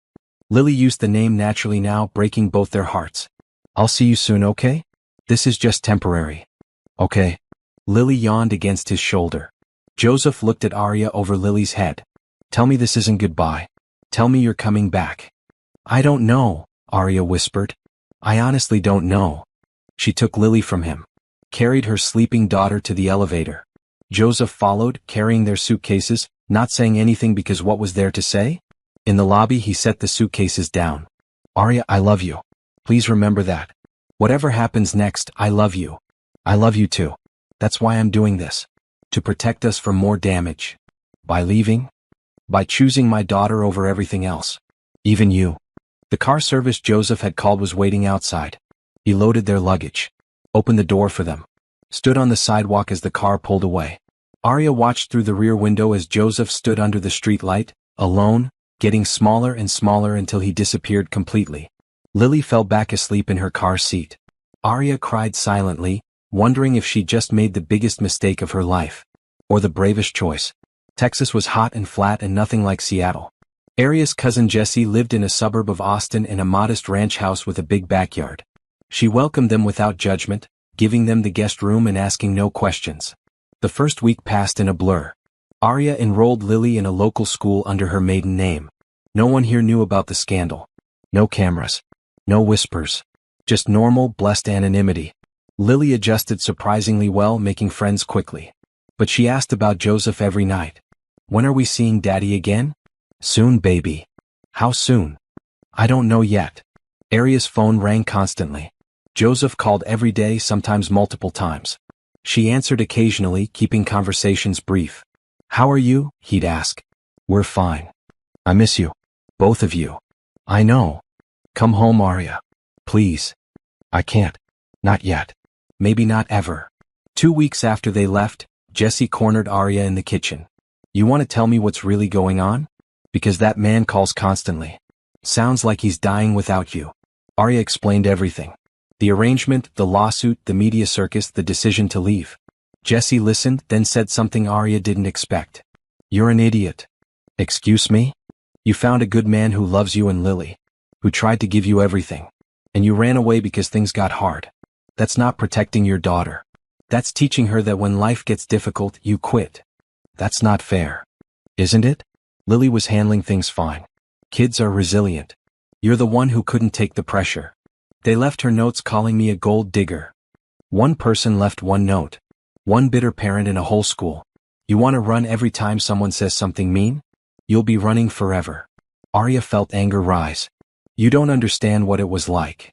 Lily used the name naturally now, breaking both their hearts. I'll see you soon, okay? This is just temporary. Okay. Lily yawned against his shoulder. Joseph looked at Arya over Lily's head. Tell me this isn't goodbye. Tell me you're coming back. I don't know, Arya whispered. I honestly don't know. She took Lily from him. Carried her sleeping daughter to the elevator. Joseph followed, carrying their suitcases, not saying anything because what was there to say? In the lobby he set the suitcases down. Arya, I love you. Please remember that. Whatever happens next, I love you. I love you too. That's why I'm doing this. To protect us from more damage. By leaving? By choosing my daughter over everything else. Even you. The car service Joseph had called was waiting outside. He loaded their luggage. Opened the door for them. Stood on the sidewalk as the car pulled away. Arya watched through the rear window as Joseph stood under the street light, alone, getting smaller and smaller until he disappeared completely. Lily fell back asleep in her car seat. Arya cried silently, wondering if she'd just made the biggest mistake of her life. Or the bravest choice. Texas was hot and flat and nothing like Seattle. Arya's cousin Jessie lived in a suburb of Austin in a modest ranch house with a big backyard. She welcomed them without judgment, giving them the guest room and asking no questions. The first week passed in a blur. Arya enrolled Lily in a local school under her maiden name. No one here knew about the scandal. No cameras. No whispers. Just normal, blessed anonymity. Lily adjusted surprisingly well, making friends quickly. But she asked about Joseph every night. When are we seeing Daddy again? Soon, baby. How soon? I don't know yet. Arya's phone rang constantly. Joseph called every day, sometimes multiple times. She answered occasionally, keeping conversations brief. How are you? He'd ask. We're fine. I miss you. Both of you. I know. Come home, Arya. Please. I can't. Not yet. Maybe not ever. 2 weeks after they left, Jessie cornered Arya in the kitchen. You want to tell me what's really going on? Because that man calls constantly. Sounds like he's dying without you. Arya explained everything. The arrangement, the lawsuit, the media circus, the decision to leave. Jessie listened, then said something Arya didn't expect. You're an idiot. Excuse me? You found a good man who loves you and Lily. Who tried to give you everything. And you ran away because things got hard. That's not protecting your daughter. That's teaching her that when life gets difficult, you quit. That's not fair. Isn't it? Lily was handling things fine. Kids are resilient. You're the one who couldn't take the pressure. They left her notes calling me a gold digger. One person left one note. One bitter parent in a whole school. You want to run every time someone says something mean? You'll be running forever. Arya felt anger rise. You don't understand what it was like.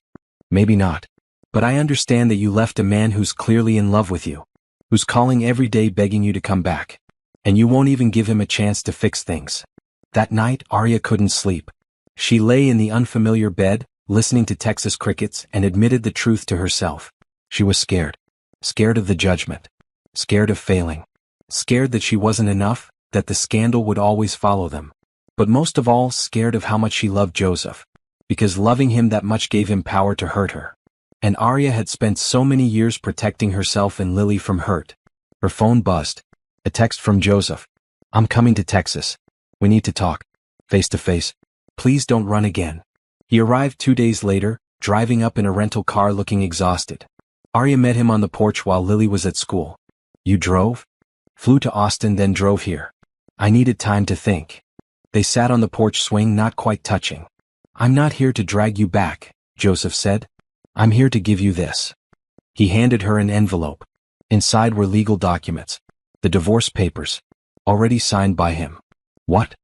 Maybe not. But I understand that you left a man who's clearly in love with you. Who's calling every day begging you to come back. And you won't even give him a chance to fix things. That night, Arya couldn't sleep. She lay in the unfamiliar bed, listening to Texas crickets, and admitted the truth to herself. She was scared. Scared of the judgment. Scared of failing. Scared that she wasn't enough, that the scandal would always follow them. But most of all, scared of how much she loved Joseph. Because loving him that much gave him power to hurt her. And Arya had spent so many years protecting herself and Lily from hurt. Her phone buzzed. A text from Joseph. I'm coming to Texas. We need to talk. Face to face. Please don't run again. He arrived 2 days later, driving up in a rental car looking exhausted. Arya met him on the porch while Lily was at school. You drove? Flew to Austin then drove here. I needed time to think. They sat on the porch swing not quite touching. I'm not here to drag you back, Joseph said. I'm here to give you this. He handed her an envelope. Inside were legal documents. The divorce papers. Already signed by him. What?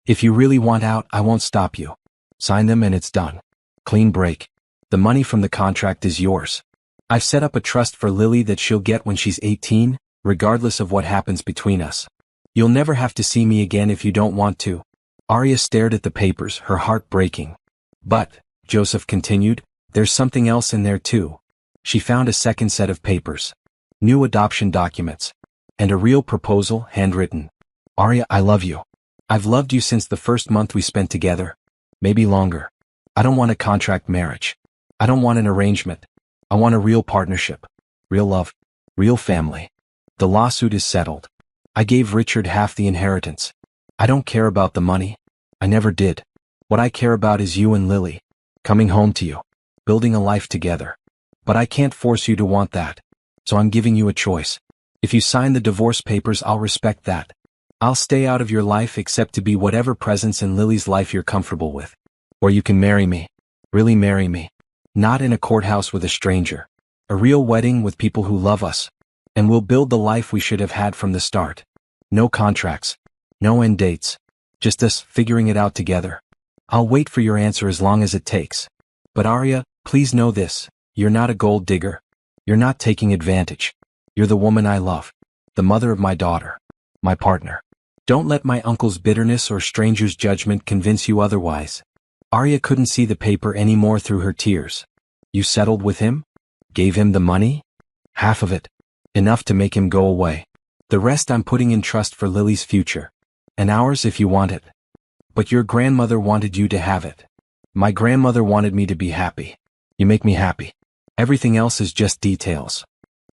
If you really want out, I won't stop you. Sign them and it's done. Clean break. The money from the contract is yours. I've set up a trust for Lily that she'll get when she's 18, regardless of what happens between us. You'll never have to see me again if you don't want to. Arya stared at the papers, her heart breaking. But, Joseph continued, there's something else in there too. She found a second set of papers. New adoption documents. And a real proposal, handwritten. Arya, I love you. I've loved you since the first month we spent together. Maybe longer. I don't want a contract marriage. I don't want an arrangement. I want a real partnership. Real love. Real family. The lawsuit is settled. I gave Richard half the inheritance. I don't care about the money. I never did. What I care about is you and Lily. Coming home to you. Building a life together. But I can't force you to want that. So I'm giving you a choice. If you sign the divorce papers, I'll respect that. I'll stay out of your life except to be whatever presence in Lily's life you're comfortable with. Or you can marry me. Really marry me. Not in a courthouse with a stranger. A real wedding with people who love us. And we'll build the life we should have had from the start. No contracts. No end dates. Just us figuring it out together. I'll wait for your answer as long as it takes. But Arya, please know this. You're not a gold digger. You're not taking advantage. You're the woman I love. The mother of my daughter. My partner. Don't let my uncle's bitterness or stranger's judgment convince you otherwise. Arya couldn't see the paper anymore through her tears. You settled with him? Gave him the money? Half of it. Enough to make him go away. The rest I'm putting in trust for Lily's future. And ours if you want it. But your grandmother wanted you to have it. My grandmother wanted me to be happy. You make me happy. Everything else is just details.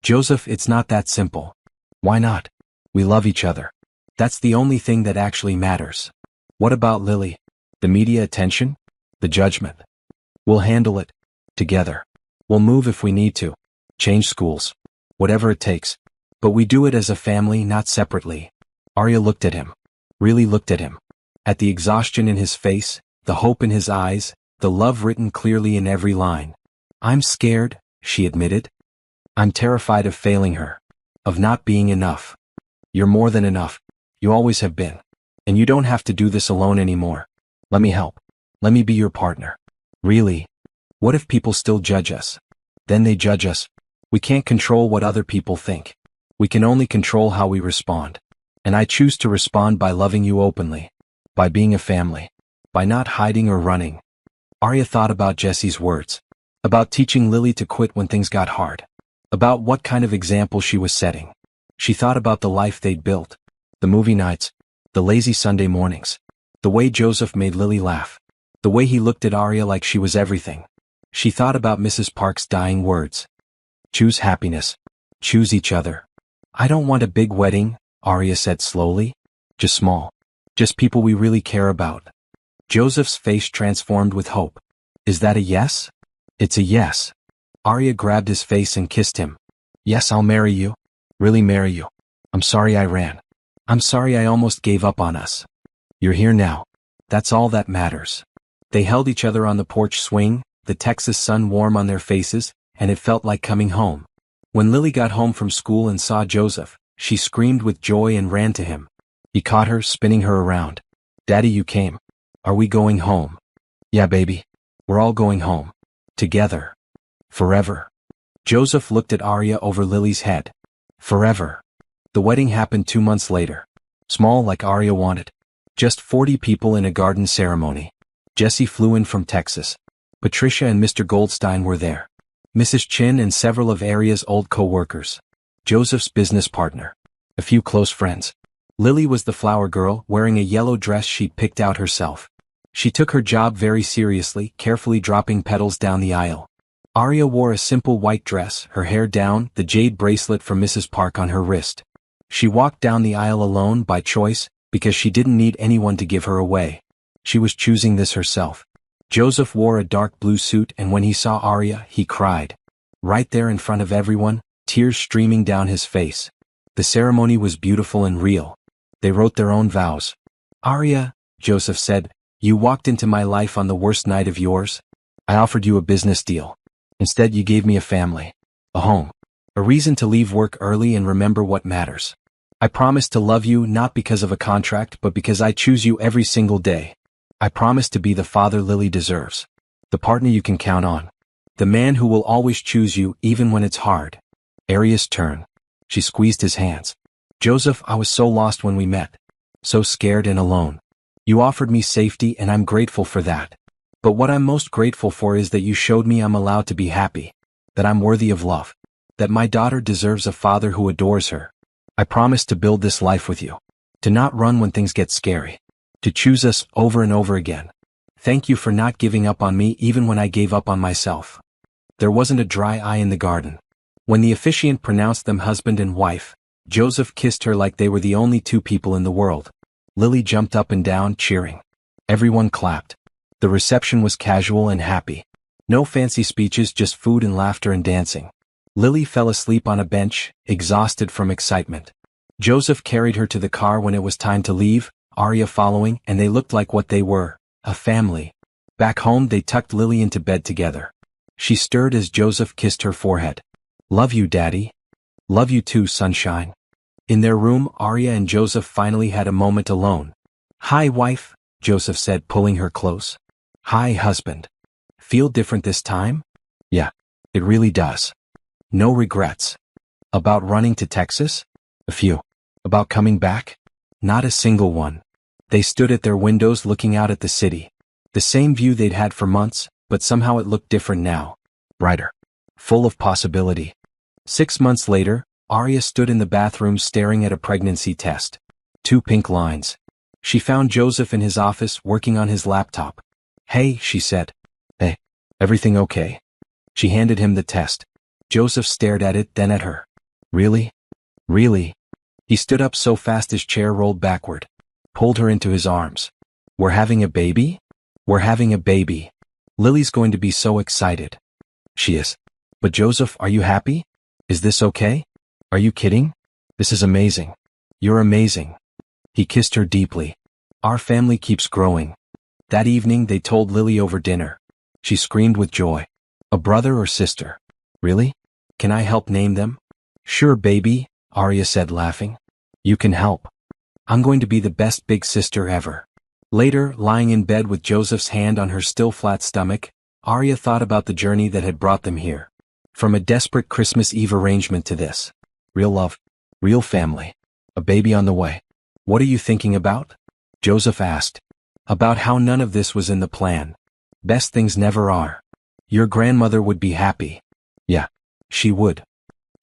Joseph, it's not that simple. Why not? We love each other. That's the only thing that actually matters. What about Lily? The media attention? The judgment? We'll handle it. Together. We'll move if we need to. Change schools. Whatever it takes. But we do it as a family, not separately. Arya looked at him. Really looked at him. At the exhaustion in his face, the hope in his eyes, the love written clearly in every line. I'm scared, she admitted. I'm terrified of failing her. Of not being enough. You're more than enough. You always have been. And you don't have to do this alone anymore. Let me help. Let me be your partner. Really? What if people still judge us? Then they judge us. We can't control what other people think. We can only control how we respond. And I choose to respond by loving you openly. By being a family. By not hiding or running. Arya thought about Jesse's words. About teaching Lily to quit when things got hard. About what kind of example she was setting. She thought about the life they'd built. The movie nights. The lazy Sunday mornings. The way Joseph made Lily laugh. The way he looked at Arya like she was everything. She thought about Mrs. Park's dying words. Choose happiness. Choose each other. I don't want a big wedding, Arya said slowly. Just small. Just people we really care about. Joseph's face transformed with hope. Is that a yes? It's a yes. Arya grabbed his face and kissed him. Yes, I'll marry you. Really marry you. I'm sorry I ran. I'm sorry I almost gave up on us. You're here now. That's all that matters. They held each other on the porch swing, the Texas sun warm on their faces, and it felt like coming home. When Lily got home from school and saw Joseph, she screamed with joy and ran to him. He caught her, spinning her around. Daddy, you came. Are we going home? Yeah, baby. We're all going home. Together. Forever. Joseph looked at Arya over Lily's head. Forever. The wedding happened 2 months later. Small like Arya wanted. Just 40 people in a garden ceremony. Jesse flew in from Texas. Patricia and Mr. Goldstein were there. Mrs. Chin and several of Arya's old co-workers. Joseph's business partner. A few close friends. Lily was the flower girl, wearing a yellow dress she'd picked out herself. She took her job very seriously, carefully dropping petals down the aisle. Arya wore a simple white dress, her hair down, the jade bracelet from Mrs. Park on her wrist. She walked down the aisle alone by choice, because she didn't need anyone to give her away. She was choosing this herself. Joseph wore a dark blue suit, and when he saw Arya, he cried. Right there in front of everyone, tears streaming down his face. The ceremony was beautiful and real. They wrote their own vows. Arya, Joseph said, you walked into my life on the worst night of yours. I offered you a business deal. Instead, you gave me a family, a home, a reason to leave work early and remember what matters. I promise to love you not because of a contract but because I choose you every single day. I promise to be the father Lily deserves, the partner you can count on, the man who will always choose you even when it's hard. Arya's turn. She squeezed his hands. Joseph, I was so lost when we met. So scared and alone. You offered me safety and I'm grateful for that. But what I'm most grateful for is that you showed me I'm allowed to be happy, that I'm worthy of love, that my daughter deserves a father who adores her. I promise to build this life with you, to not run when things get scary, to choose us over and over again. Thank you for not giving up on me even when I gave up on myself. There wasn't a dry eye in the garden. When the officiant pronounced them husband and wife, Joseph kissed her like they were the only two people in the world. Lily jumped up and down, cheering. Everyone clapped. The reception was casual and happy. No fancy speeches, just food and laughter and dancing. Lily fell asleep on a bench, exhausted from excitement. Joseph carried her to the car when it was time to leave, Arya following, and they looked like what they were, a family. Back home they tucked Lily into bed together. She stirred as Joseph kissed her forehead. Love you, Daddy. Love you too, sunshine. In their room, Arya and Joseph finally had a moment alone. Hi, wife, Joseph said, pulling her close. Hi, husband. Feel different this time? Yeah, it really does. No regrets. About running to Texas? A few. About coming back? Not a single one. They stood at their windows looking out at the city. The same view they'd had for months, but somehow it looked different now. Brighter. Full of possibility. 6 months later, Arya stood in the bathroom staring at a pregnancy test. 2 pink lines. She found Joseph in his office working on his laptop. Hey, she said. Hey, everything okay? She handed him the test. Joseph stared at it, then at her. Really? Really? He stood up so fast his chair rolled backward. Pulled her into his arms. We're having a baby? We're having a baby. Lily's going to be so excited. She is. But Joseph, are you happy? Is this okay? Are you kidding? This is amazing. You're amazing. He kissed her deeply. Our family keeps growing. That evening they told Lily over dinner. She screamed with joy. A brother or sister? Really? Can I help name them? Sure, baby, Arya said, laughing. You can help. I'm going to be the best big sister ever. Later, lying in bed with Joseph's hand on her still flat stomach, Arya thought about the journey that had brought them here. From a desperate Christmas Eve arrangement to this. Real love. Real family. A baby on the way. What are you thinking about? Joseph asked. About how none of this was in the plan. Best things never are. Your grandmother would be happy. Yeah, she would.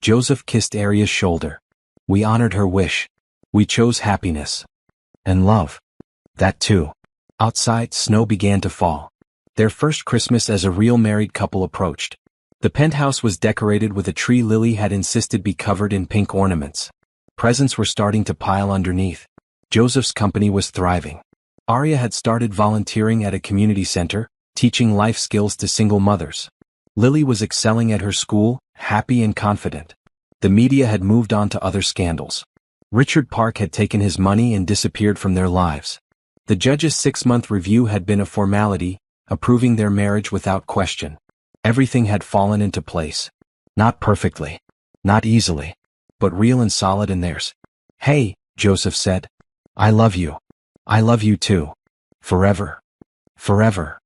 Joseph kissed Arya's shoulder. We honored her wish. We chose happiness. And love. That too. Outside, snow began to fall. Their first Christmas as a real married couple approached. The penthouse was decorated with a tree Lily had insisted be covered in pink ornaments. Presents were starting to pile underneath. Joseph's company was thriving. Arya had started volunteering at a community center, teaching life skills to single mothers. Lily was excelling at her school, happy and confident. The media had moved on to other scandals. Richard Park had taken his money and disappeared from their lives. The judge's 6-month review had been a formality, approving their marriage without question. Everything had fallen into place. Not perfectly. Not easily. But real and solid in theirs. Hey, Joseph said. I love you. I love you too. Forever. Forever.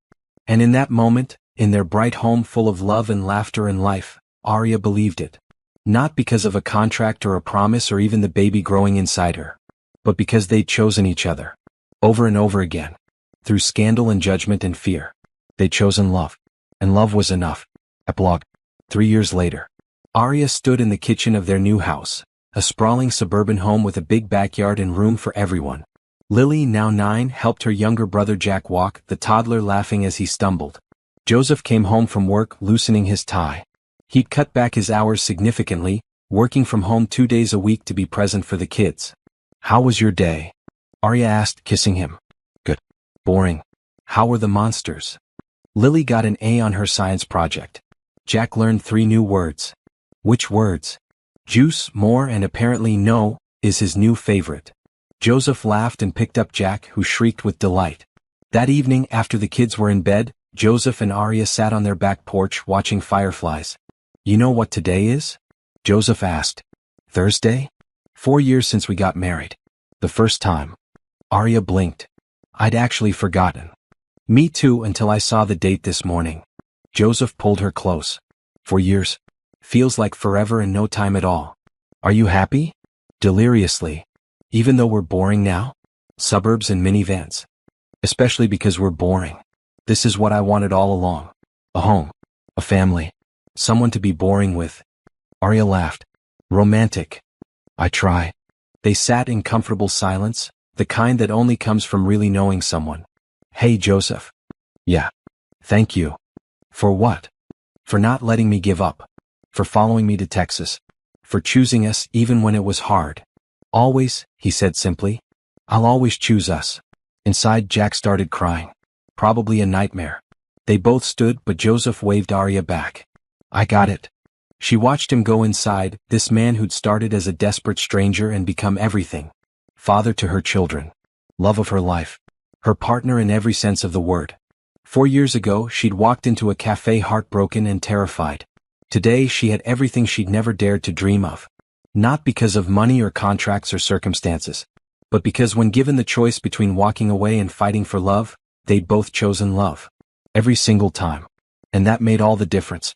And in that moment, in their bright home full of love and laughter and life, Arya believed it. Not because of a contract or a promise or even the baby growing inside her. But because they'd chosen each other. Over and over again. Through scandal and judgment and fear. They'd chosen love. And love was enough. Epilogue. 3 years later. Arya stood in the kitchen of their new house, a sprawling suburban home with a big backyard and room for everyone. Lily, now 9, helped her younger brother Jack walk, the toddler laughing as he stumbled. Joseph came home from work, loosening his tie. He'd cut back his hours significantly, working from home 2 days a week to be present for the kids. How was your day? Arya asked, kissing him. Good. Boring. How were the monsters? Lily got an A on her science project. Jack learned 3 new words. Which words? Juice, more, and apparently no, is his new favorite. Joseph laughed and picked up Jack, who shrieked with delight. That evening, after the kids were in bed, Joseph and Arya sat on their back porch watching fireflies. You know what today is? Joseph asked. Thursday? 4 years since we got married. The first time. Arya blinked. I'd actually forgotten. Me too, until I saw the date this morning. Joseph pulled her close. 4 years. Feels like forever and no time at all. Are you happy? Deliriously. Even though we're boring now? Suburbs and minivans. Especially because we're boring. This is what I wanted all along. A home. A family. Someone to be boring with. Arya laughed. Romantic. I try. They sat in comfortable silence, the kind that only comes from really knowing someone. Hey, Joseph. Yeah. Thank you. For what? For not letting me give up. For following me to Texas. For choosing us even when it was hard. Always, he said simply. I'll always choose us. Inside, Jack started crying. Probably a nightmare. They both stood, but Joseph waved Arya back. I got it. She watched him go inside, this man who'd started as a desperate stranger and become everything. Father to her children. Love of her life. Her partner in every sense of the word. 4 years ago, she'd walked into a cafe heartbroken and terrified. Today, she had everything she'd never dared to dream of. Not because of money or contracts or circumstances, but because when given the choice between walking away and fighting for love, they'd both chosen love. Every single time. And that made all the difference.